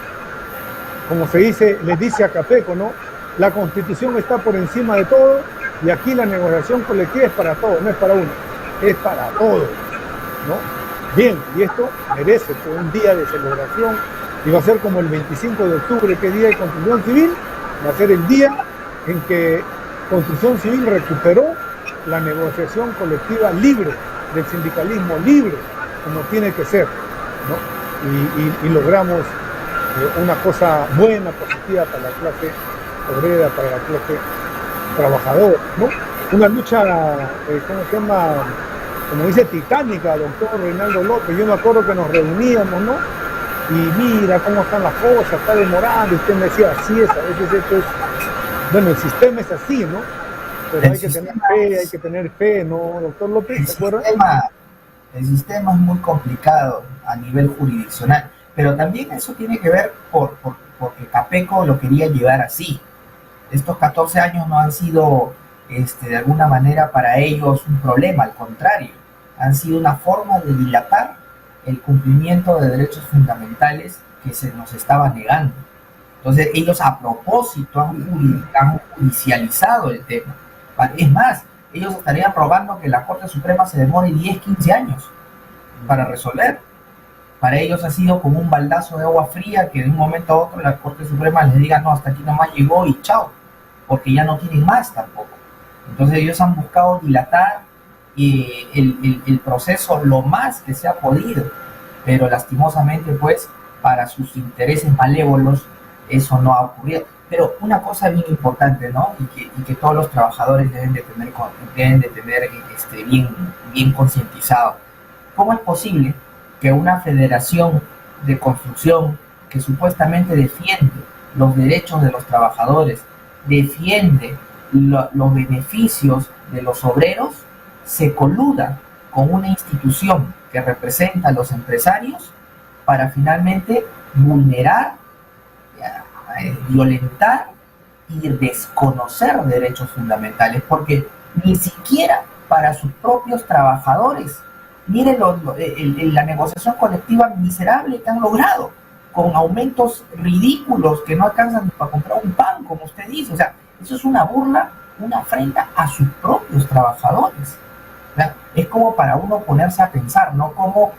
como se dice, les dice a Capeco, ¿no? La Constitución está por encima de todo y aquí la negociación colectiva es para todos, no es para uno, es para todos, ¿no? Bien, y esto merece pues, un día de celebración, y va a ser como el 25 de octubre, que es Día de Construcción Civil, va a ser el día en que Construcción Civil recuperó la negociación colectiva libre, del sindicalismo libre, como tiene que ser, ¿no? Y logramos una cosa buena, positiva para la clase obrera, para la clase trabajadora, ¿no? Una lucha, ¿cómo se llama? Como dice, titánica, doctor Reinaldo López. Yo me acuerdo que nos reuníamos, ¿no? Y mira cómo están las cosas, está demorando. Y usted me decía, así es, a veces esto es... Bueno, el sistema es así, ¿no? Pero hay que tener fe, ¿no, doctor López? ¿Se acuerda? El sistema es muy complicado a nivel jurisdiccional, pero también eso tiene que ver porque Capeco lo quería llevar así. Estos 14 años no han sido, de alguna manera, para ellos un problema, al contrario, han sido una forma de dilatar el cumplimiento de derechos fundamentales que se nos estaba negando. Entonces ellos a propósito han judicializado el tema. Es más, ellos estarían rogando que la Corte Suprema se demore 10, 15 años para resolver. Para ellos ha sido como un baldazo de agua fría que de un momento a otro la Corte Suprema les diga, no, hasta aquí nomás llegó y chao, porque ya no tienen más tampoco. Entonces ellos han buscado dilatar el proceso lo más que se ha podido, pero lastimosamente pues para sus intereses malévolos eso no ha ocurrido. Pero una cosa bien importante, ¿no? Y que todos los trabajadores deben de tener bien concientizado. ¿Cómo es posible que una federación de construcción que supuestamente defiende los derechos de los trabajadores, defiende los beneficios de los obreros, se coluda con una institución que representa a los empresarios para finalmente vulnerar, violentar y desconocer derechos fundamentales? Porque ni siquiera para sus propios trabajadores, miren la negociación colectiva miserable que han logrado, con aumentos ridículos que no alcanzan para comprar un pan, como usted dice. O sea, eso es una burla, una afrenta a sus propios trabajadores. ¿Verdad? Es como para uno ponerse a pensar, ¿no? Cómo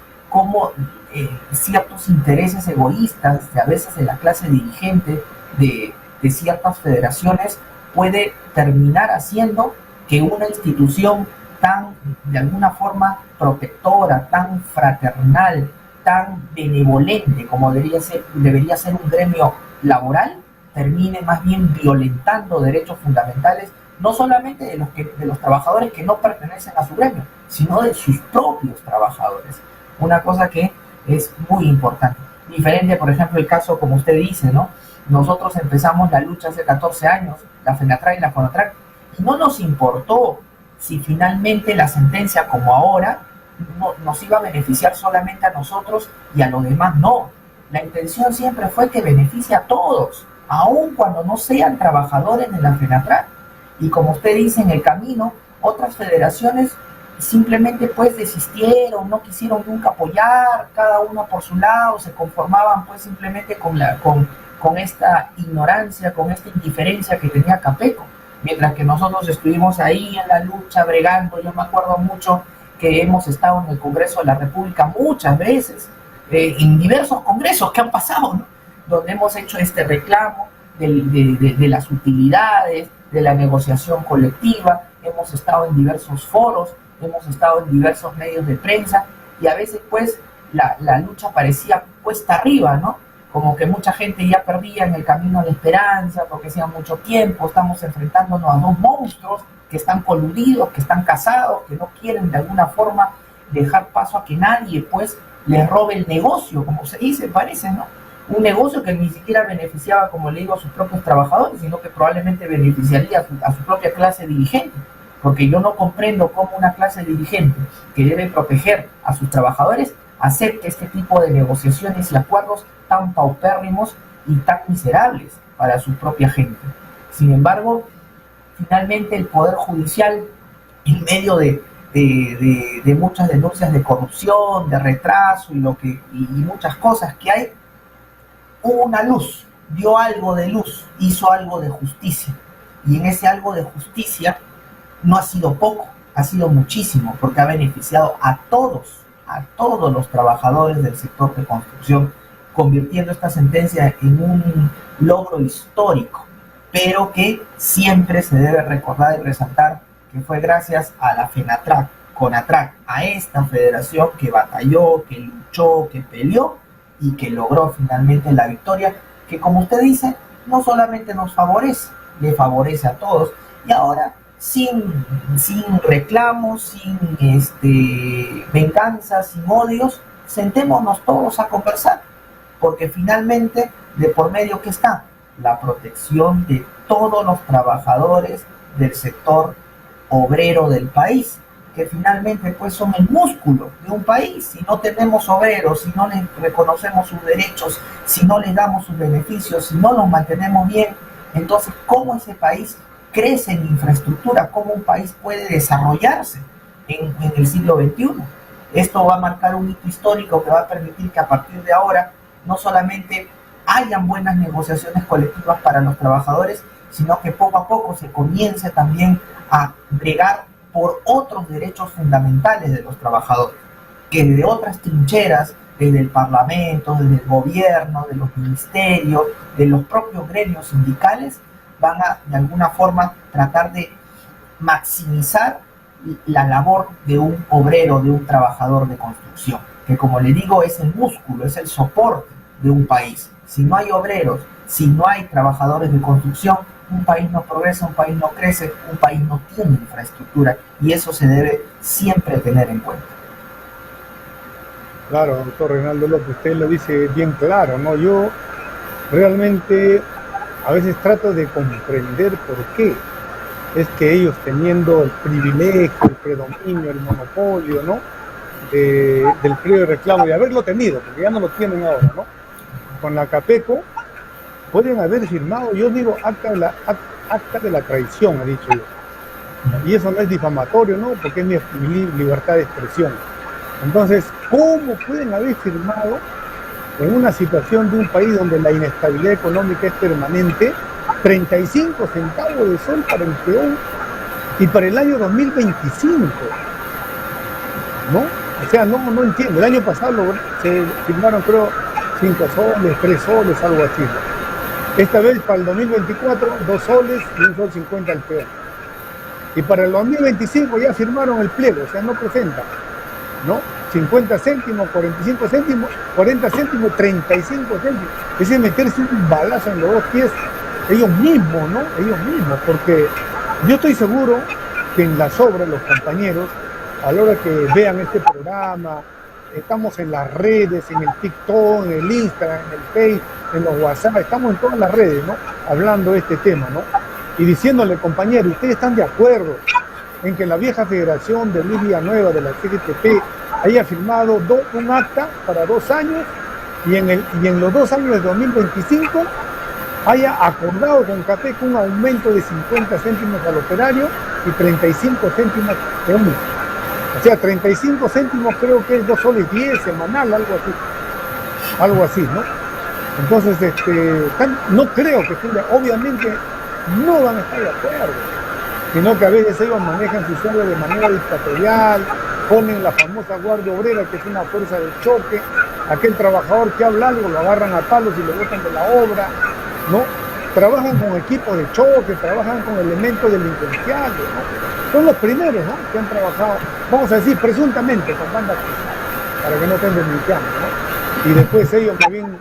ciertos intereses egoístas, a veces de la clase dirigente de ciertas federaciones, puede terminar haciendo que una institución tan, de alguna forma, protectora, tan fraternal, tan benevolente como debería ser un gremio laboral, termine más bien violentando derechos fundamentales, no solamente de los trabajadores que no pertenecen a su gremio, sino de sus propios trabajadores. Una cosa que es muy importante. Diferente, por ejemplo, el caso, como usted dice, ¿no? Nosotros empezamos la lucha hace 14 años, la FENATRAC y la FONATRAC, y no nos importó si finalmente la sentencia, como ahora, nos iba a beneficiar solamente a nosotros y a los demás no. La intención siempre fue que beneficie a todos, aun cuando no sean trabajadores de la FENATRAC. Y como usted dice, en el camino, otras federaciones simplemente pues desistieron, no quisieron nunca apoyar, cada uno por su lado, se conformaban pues simplemente con esta ignorancia, con esta indiferencia que tenía Capeco, mientras que nosotros estuvimos ahí en la lucha, bregando. Yo me acuerdo mucho que hemos estado en el Congreso de la República muchas veces, en diversos congresos que han pasado, ¿no? Donde hemos hecho este reclamo de las utilidades, de la negociación colectiva, hemos estado en diversos foros, hemos estado en diversos medios de prensa, y a veces pues la lucha parecía cuesta arriba, ¿no? Como que mucha gente ya perdía en el camino la esperanza, porque hacía mucho tiempo estamos enfrentándonos a dos monstruos que están coludidos, que están casados, que no quieren de alguna forma dejar paso a que nadie pues les robe el negocio, como se dice, parece, ¿no? Un negocio que ni siquiera beneficiaba, como le digo, a sus propios trabajadores, sino que probablemente beneficiaría a su propia clase dirigente. Porque yo no comprendo cómo una clase dirigente que debe proteger a sus trabajadores acepte este tipo de negociaciones y acuerdos tan paupérrimos y tan miserables para su propia gente. Sin embargo, finalmente el Poder Judicial, en medio de de muchas denuncias de corrupción, de retraso y muchas cosas que hay, hubo una luz, dio algo de luz, hizo algo de justicia. Y en ese algo de justicia no ha sido poco, ha sido muchísimo, porque ha beneficiado a todos los trabajadores del sector de construcción, convirtiendo esta sentencia en un logro histórico, pero que siempre se debe recordar y resaltar que fue gracias a la FENATRAC, CONATRAC, a esta federación que batalló, que luchó, que peleó y que logró finalmente la victoria, que como usted dice, no solamente nos favorece, le favorece a todos. Y ahora, sin reclamos, sin venganzas, sin odios, sentémonos todos a conversar, porque finalmente de por medio que está la protección de todos los trabajadores del sector obrero del país, que finalmente pues son el músculo de un país. Si no tenemos obreros, si no les reconocemos sus derechos, si no les damos sus beneficios, si no los mantenemos bien, entonces ¿cómo ese país crece en infraestructura? ¿Cómo un país puede desarrollarse en el siglo XXI? Esto va a marcar un hito histórico que va a permitir que a partir de ahora no solamente hayan buenas negociaciones colectivas para los trabajadores, sino que poco a poco se comience también a bregar por otros derechos fundamentales de los trabajadores, que desde otras trincheras, desde el Parlamento, desde el gobierno, de los ministerios, de los propios gremios sindicales, van a de alguna forma tratar de maximizar la labor de un obrero, de un trabajador de construcción, que como le digo es el músculo, es el soporte de un país. Si no hay obreros, si no hay trabajadores de construcción, un país no progresa, un país no crece, un país no tiene infraestructura, y eso se debe siempre tener en cuenta. Claro, doctor Reinaldo López, usted lo dice bien claro, ¿no? Yo realmente a veces trato de comprender por qué es que ellos, teniendo el privilegio, el predominio, el monopolio, ¿no?, del pliego de reclamo, de haberlo tenido, porque ya no lo tienen ahora, ¿no?, con la Capeco, pueden haber firmado, yo digo, acta de la traición, he dicho yo. Y eso no es difamatorio, ¿no?, porque es mi libertad de expresión. Entonces, ¿cómo pueden haber firmado en una situación de un país donde la inestabilidad económica es permanente, 35 centavos de sol para el peón y para el año 2025? ¿No? O sea, no entiendo. El año pasado se firmaron, creo, 5 soles, 3 soles, algo así, ¿no? Esta vez para el 2024, 2 soles y 1 sol 50 al peón. Y para el 2025 ya firmaron el pliego, o sea, no presentan, ¿no? 50 céntimos, 45 céntimos, 40 céntimos, 35 céntimos. Es decir, meterse un balazo en los dos pies ellos mismos, ¿no? Ellos mismos, porque yo estoy seguro que en las obras los compañeros, a la hora que vean este programa, estamos en las redes, en el TikTok, en el Instagram, en el Face, en los WhatsApp, estamos en todas las redes, ¿no?, hablando de este tema, ¿no?, y diciéndole, compañeros, ustedes están de acuerdo en que la vieja federación de Luis Villanueva, de la CGTP, haya firmado un acta para 2 años y en los 2 años de 2025 haya acordado con Capeco un aumento de 50 céntimos al operario y 35 céntimos de un mes. O sea, 35 céntimos creo que es 2 soles 10 semanal, algo así, ¿no? Entonces, no creo que obviamente no van a estar de acuerdo, sino que a veces ellos manejan su sueldo de manera dictatorial, ponen la famosa guardia obrera, que es una fuerza de choque, aquel trabajador que habla algo lo agarran a palos y lo botan de la obra, ¿no? Trabajan con equipos de choque, trabajan con elementos delincuenciales, ¿no? Son los primeros, ¿no?, que han trabajado, vamos a decir, presuntamente con bandas para que no estén denunciando, ¿no? Y después ellos más bien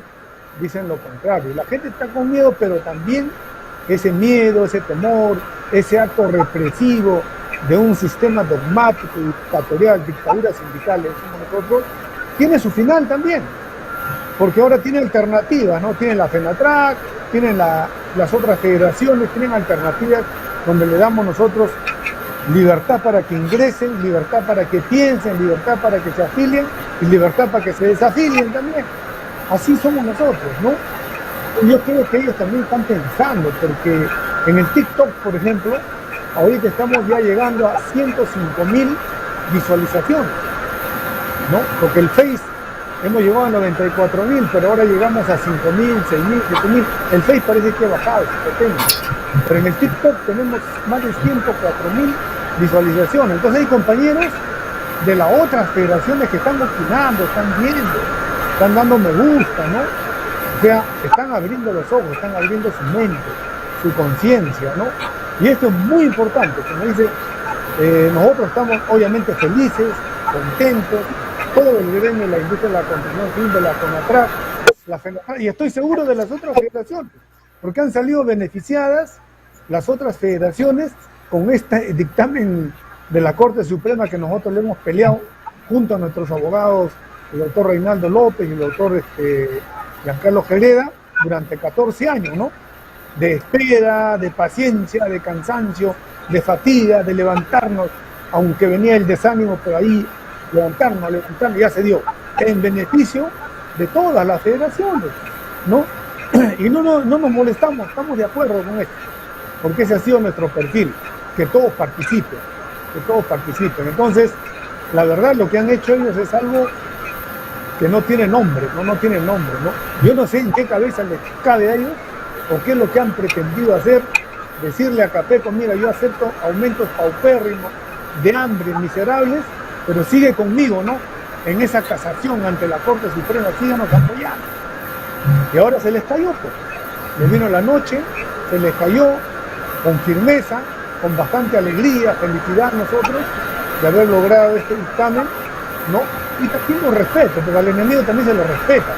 dicen lo contrario. Y la gente está con miedo, pero también ese miedo, ese temor, ese acto represivo de un sistema dogmático y dictatorial, dictaduras sindicales como nosotros, tiene su final también, porque ahora tiene alternativas, ¿no? Tienen la FENATRAC, tienen las otras federaciones, tienen alternativas donde le damos nosotros libertad para que ingresen, libertad para que piensen, libertad para que se afilien y libertad para que se desafilien también. Así somos nosotros, ¿no? Yo creo que ellos también están pensando, porque en el TikTok, por ejemplo, ahorita estamos ya llegando a 105.000 visualizaciones, ¿no? Porque el Face, hemos llegado a 94.000, pero ahora llegamos a 5.000, 6.000, 7.000. El Face parece que ha bajado, pero en el TikTok tenemos más de 104.000 visualizaciones. Entonces hay compañeros de las otras federaciones que están opinando, están viendo, están dando me gusta, ¿no? O sea, están abriendo los ojos, están abriendo su mente, su conciencia, ¿no? Y esto es muy importante, como dice, nosotros estamos obviamente felices, contentos, todo el gremio de la industria de la construcción civil, de la CONATRAC, y estoy seguro de las otras federaciones, porque han salido beneficiadas las otras federaciones con este dictamen de la Corte Suprema que nosotros le hemos peleado junto a nuestros abogados, el doctor Reinaldo López y el doctor Giancarlo Gereda, durante 14 años, ¿no? De espera, de paciencia, de cansancio, de fatiga, de levantarnos, aunque venía el desánimo, pero ahí levantarnos, ya se dio, en beneficio de todas las federaciones, ¿no? Y no nos molestamos, estamos de acuerdo con esto, porque ese ha sido nuestro perfil, que todos participen. Entonces, la verdad, lo que han hecho ellos es algo que no tiene nombre, no tiene nombre, ¿no? Yo no sé en qué cabeza les cabe a ellos, o qué es lo que han pretendido hacer, decirle a Capeco, mira, yo acepto aumentos paupérrimos, de hambre, miserables, pero sigue conmigo, ¿no? En esa casación ante la Corte Suprema, síganos apoyando. Y ahora se les cayó, pues. Les vino la noche, se les cayó con firmeza, con bastante alegría, felicidad nosotros de haber logrado este dictamen, ¿no? Y también lo respeto, porque al enemigo también se lo respeta,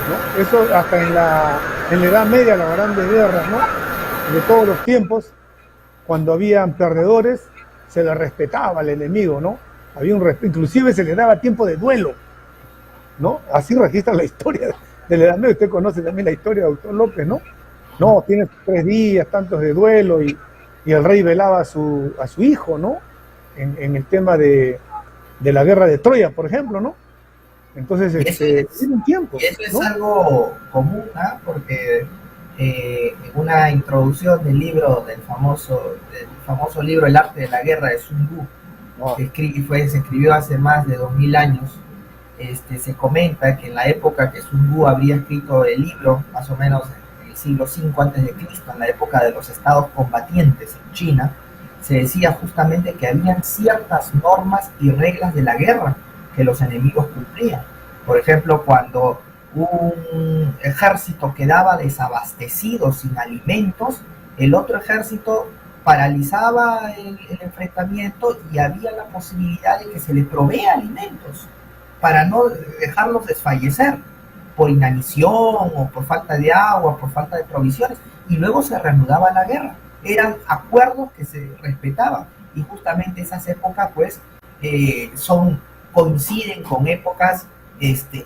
¿no? Eso hasta en la Edad Media, las grandes guerras, ¿no? De todos los tiempos, cuando habían perdedores, se le respetaba al enemigo, ¿no? Había un respeto, inclusive se le daba tiempo de duelo, ¿no? Así registra la historia de la Edad Media. Usted conoce también la historia de Augusto López, ¿no? No, tiene 3 días, tantos de duelo, y el rey velaba a su hijo, ¿no? En el tema de la guerra de Troya, por ejemplo, ¿no? Entonces, tiene un tiempo. Y eso es, ¿no? algo común, ¿ah? Porque en una introducción del libro, del famoso libro El arte de la guerra de Sun Tzu, que se escribió hace más de 2000 años, se comenta que en la época que Sun Tzu habría escrito el libro, más o menos en el siglo V a.C., en la época de los estados combatientes en China, se decía justamente que habían ciertas normas y reglas de la guerra que los enemigos cumplían. Por ejemplo, cuando un ejército quedaba desabastecido, sin alimentos, el otro ejército paralizaba el enfrentamiento y había la posibilidad de que se le provea alimentos para no dejarlos desfallecer por inanición o por falta de agua, por falta de provisiones, y luego se reanudaba la guerra. Eran acuerdos que se respetaban, y justamente esas épocas pues coinciden con épocas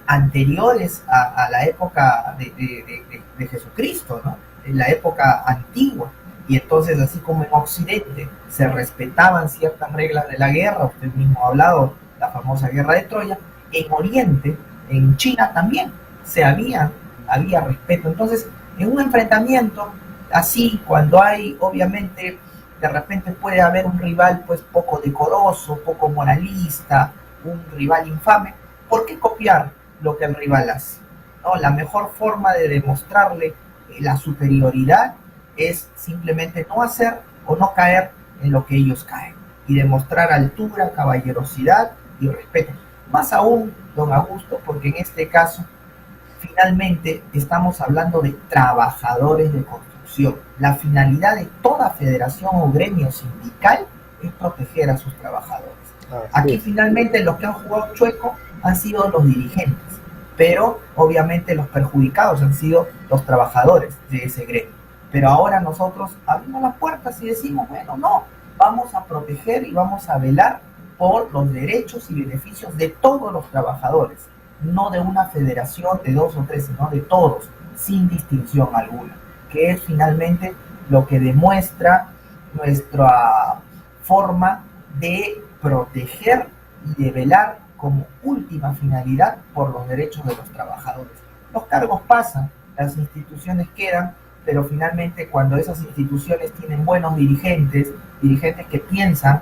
anteriores a la época de Jesucristo, ¿no? En la época antigua. Y entonces, así como en Occidente se respetaban ciertas reglas de la guerra, usted mismo ha hablado, la famosa guerra de Troya, en Oriente, en China también había respeto. Entonces, en un enfrentamiento así, cuando hay, obviamente, de repente puede haber un rival pues poco decoroso, poco moralista, un rival infame, ¿por qué copiar lo que el rival hace? ¿No? La mejor forma de demostrarle la superioridad es simplemente no hacer o no caer en lo que ellos caen, y demostrar altura, caballerosidad y respeto. Más aún, don Augusto, porque en este caso finalmente estamos hablando de trabajadores de construcción. La finalidad de toda federación o gremio sindical es proteger a sus trabajadores. Aquí finalmente los que han jugado chueco han sido los dirigentes, pero obviamente los perjudicados han sido los trabajadores de ese gremio. Pero ahora nosotros abrimos las puertas y decimos, bueno, no, vamos a proteger y vamos a velar por los derechos y beneficios de todos los trabajadores, no de una federación de 2 o 3, sino de todos, sin distinción alguna, que es finalmente lo que demuestra nuestra forma de proteger y de velar como última finalidad por los derechos de los trabajadores. Los cargos pasan, las instituciones quedan, pero finalmente cuando esas instituciones tienen buenos dirigentes que piensan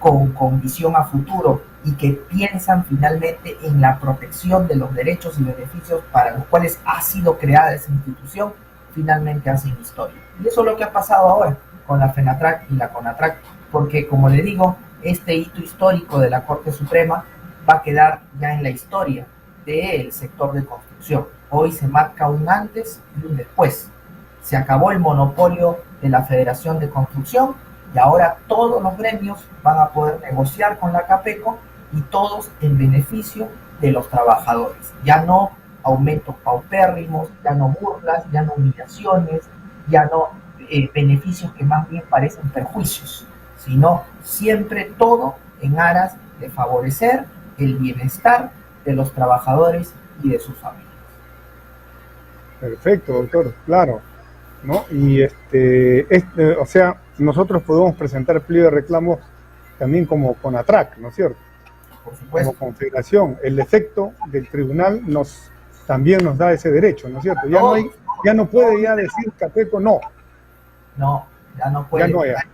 con visión a futuro y que piensan finalmente en la protección de los derechos y beneficios para los cuales ha sido creada esa institución, finalmente hacen historia. Y eso es lo que ha pasado ahora con la FENATRAC y la CONATRAC, porque como le digo, este hito histórico de la Corte Suprema va a quedar ya en la historia del sector de construcción. Hoy se marca un antes y un después. Se acabó el monopolio de la Federación de Construcción y ahora todos los gremios van a poder negociar con la CAPECO y todos en beneficio de los trabajadores. Ya no aumentos paupérrimos, ya no burlas, ya no humillaciones, ya no beneficios que más bien parecen perjuicios, sino siempre todo en aras de favorecer el bienestar de los trabajadores y de sus familias. Perfecto, doctor, claro, ¿no? Y o sea, nosotros podemos presentar pliego de reclamos también como CONATRAC, ¿no es cierto? Por supuesto. Como confederación. El efecto del tribunal también nos da ese derecho, ¿no es cierto? Ya no puede ya decir CAPECO no. No, ya no puede. Ya no, ya.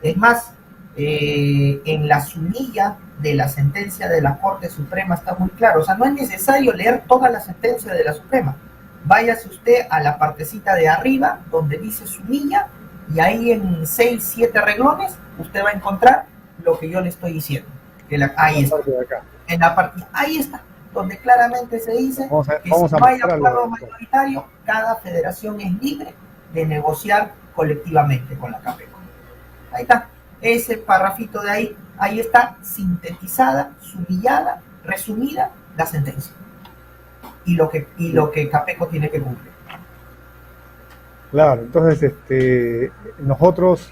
Es más, en la sumilla de la sentencia de la Corte Suprema está muy claro. O sea, no es necesario leer toda la sentencia de la Suprema. Váyase usted a la partecita de arriba donde dice sumilla y ahí en 6, 7 reglones usted va a encontrar lo que yo le estoy diciendo. Ahí está. En la parte, ahí está, donde claramente se dice que si no hay acuerdo mayoritario, cada federación es libre de negociar colectivamente con la CAPECO. Ahí está. Ese parrafito de ahí está sintetizada, sumillada, resumida la sentencia. Y lo que CAPECO tiene que cumplir. Claro, entonces nosotros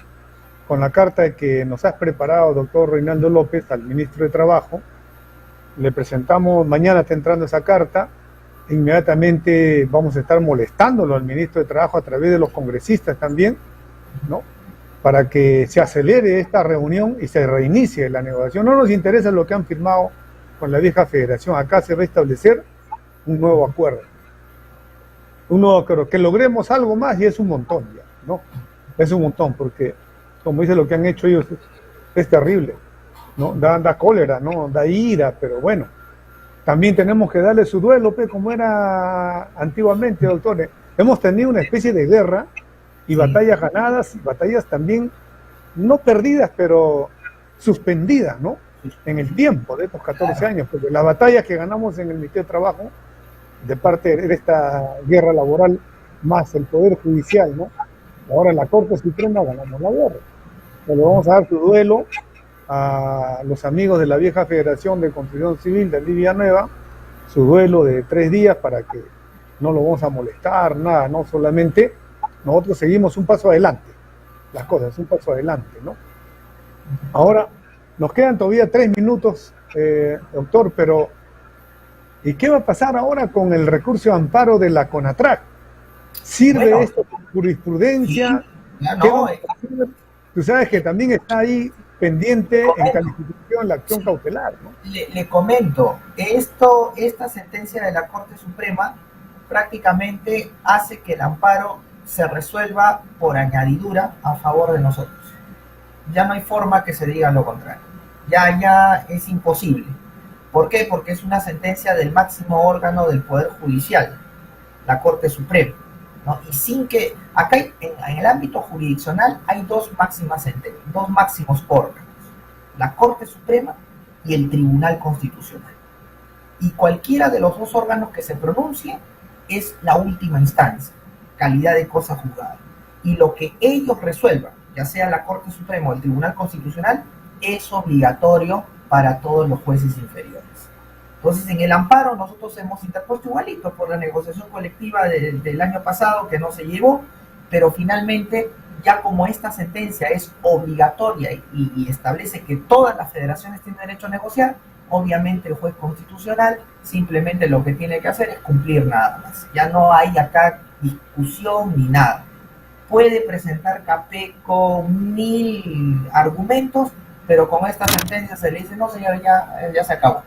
con la carta que nos has preparado, doctor Reinaldo López, al ministro de Trabajo, le presentamos, mañana está entrando esa carta, inmediatamente vamos a estar molestándolo al ministro de Trabajo a través de los congresistas también, ¿no? Para que se acelere esta reunión y se reinicie la negociación. No nos interesa lo que han firmado con la vieja federación, acá se va a establecer un nuevo acuerdo. Que logremos algo más y es un montón ya, ¿no? Es un montón, porque como dice lo que han hecho ellos es terrible, ¿no? Da cólera, ¿no? Da ira, pero bueno, también tenemos que darle su duelo, como era antiguamente, doctores. Hemos tenido una especie de guerra y batallas ganadas y batallas también no perdidas, pero suspendidas, ¿no? En el tiempo de estos 14 años, porque las batallas que ganamos en el Ministerio de Trabajo, de parte de esta guerra laboral, más el Poder Judicial, ¿no? Ahora en la Corte Suprema ganamos la guerra. Le vamos a dar su duelo a los amigos de la vieja Federación de Construcción Civil de Villanueva, su duelo de 3 días para que no lo vamos a molestar, nada, no solamente nosotros seguimos un paso adelante, las cosas, un paso adelante, ¿no? Ahora, nos quedan todavía 3 minutos, doctor, pero ¿y qué va a pasar ahora con el recurso de amparo de la CONATRAC? ¿Sirve esto como jurisprudencia? Sí, tú sabes que también está ahí pendiente en calificación la acción cautelar, ¿no? Le comento, esta sentencia de la Corte Suprema prácticamente hace que el amparo se resuelva por añadidura a favor de nosotros. Ya no hay forma que se diga lo contrario. Ya es imposible. ¿Por qué? Porque es una sentencia del máximo órgano del Poder Judicial, la Corte Suprema, ¿no? Y sin que, acá en el ámbito jurisdiccional hay dos máximos órganos, la Corte Suprema y el Tribunal Constitucional. Y cualquiera de los dos órganos que se pronuncie es la última instancia, calidad de cosa juzgada. Y lo que ellos resuelvan, ya sea la Corte Suprema o el Tribunal Constitucional, es obligatorio para todos los jueces inferiores. Entonces, en el amparo nosotros hemos interpuesto igualito por la negociación colectiva del año pasado que no se llevó, pero finalmente, ya como esta sentencia es obligatoria y establece que todas las federaciones tienen derecho a negociar, obviamente el juez constitucional simplemente lo que tiene que hacer es cumplir nada más. Ya no hay acá discusión ni nada. Puede presentar CAPECO 1000 argumentos, pero con esta sentencia se le dice, no señor, ya se acabó.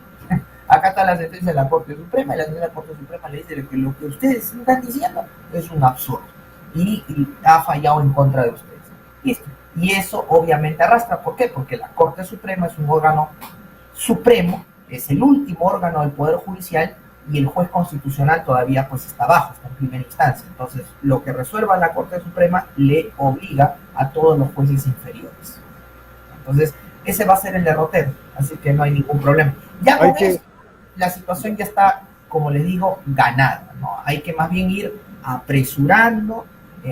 Acá está la sentencia de la Corte Suprema, y la sentencia de la Corte Suprema le dice que lo que ustedes están diciendo es un absurdo y ha fallado en contra de ustedes. Listo. Y eso obviamente arrastra. ¿Por qué? Porque la Corte Suprema es un órgano supremo, es el último órgano del Poder Judicial, y el juez constitucional todavía pues está abajo, está en primera instancia. Entonces, lo que resuelva la Corte Suprema le obliga a todos los jueces inferiores. Entonces, ese va a ser el derrotero, así que no hay ningún problema. Ya con eso, la situación ya está, como les digo, ganada, ¿no? Hay que más bien ir apresurando,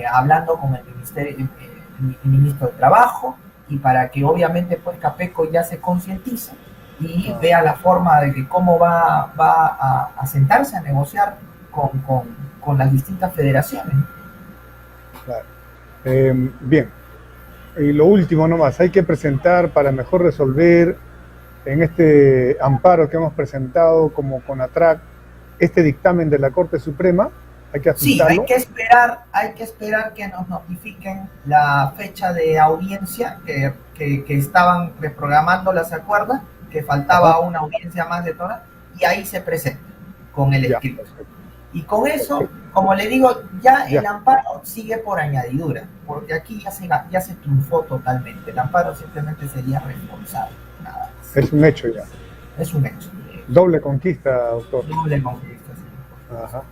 hablando con el ministro de Trabajo, y para que obviamente pues Capeco ya se concientice y vea la forma de que cómo va a sentarse a negociar con las distintas federaciones. Claro. Bien, y lo último nomás, hay que presentar para mejor resolver en este amparo que hemos presentado como CONATRAC este dictamen de la Corte Suprema. Hay que asustarlo. Sí, hay que esperar que nos notifiquen la fecha de audiencia que estaban reprogramando, ¿se acuerda? Que faltaba una audiencia más de todas, y ahí se presenta con el escrito. Y con eso, como le digo, ya el amparo sigue por añadidura, porque aquí ya se triunfó totalmente. El amparo simplemente sería reforzado, nada más. Es un hecho ya. Es un hecho. Doble conquista, doctor. Doble conquista, sí. Ajá.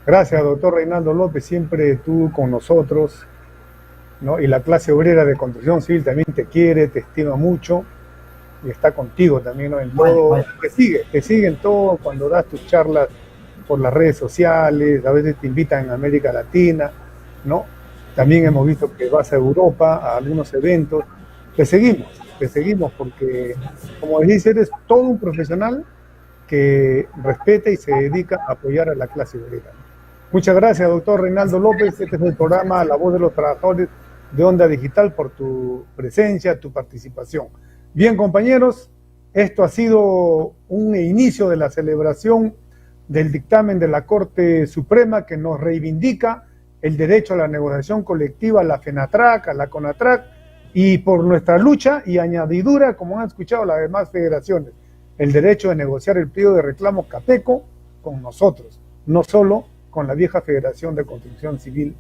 Gracias, doctor Reinaldo López, siempre tú con nosotros, ¿no? Y la clase obrera de construcción civil también te quiere, te estima mucho y está contigo también, ¿no? En todo, Bueno. te sigue en todo cuando das tus charlas por las redes sociales, a veces te invitan en América Latina, ¿no? También hemos visto que vas a Europa, a algunos eventos. Te seguimos porque, como dices, eres todo un profesional que respeta y se dedica a apoyar a la clase obrera. Muchas gracias, doctor Reinaldo López. Este es el programa La Voz de los Trabajadores de Onda Digital, por tu presencia, tu participación. Bien, compañeros, esto ha sido un inicio de la celebración del dictamen de la Corte Suprema que nos reivindica el derecho a la negociación colectiva, a la FENATRAC, a la CONATRAC, y por nuestra lucha y añadidura, como han escuchado las demás federaciones, el derecho de negociar el pliego de reclamo Capeco con nosotros, no solo con la vieja Federación de Construcción Civil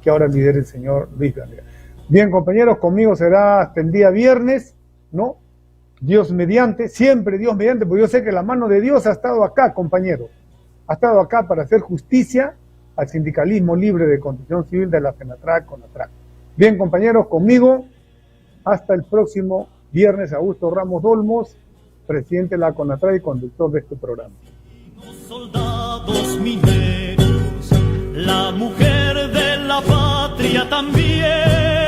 que ahora lidera el señor Luis Gandía. Bien, compañeros, conmigo será hasta el día viernes, ¿no? Dios mediante, siempre Dios mediante, porque yo sé que la mano de Dios ha estado acá, compañeros. Ha estado acá para hacer justicia al sindicalismo libre de construcción civil de la FENATRAC, CONATRAC. Bien, compañeros, conmigo hasta el próximo viernes. Augusto Ramos Olmos, presidente de la CONATRAC y conductor de este programa. Los soldados mineros, la mujer de la patria también.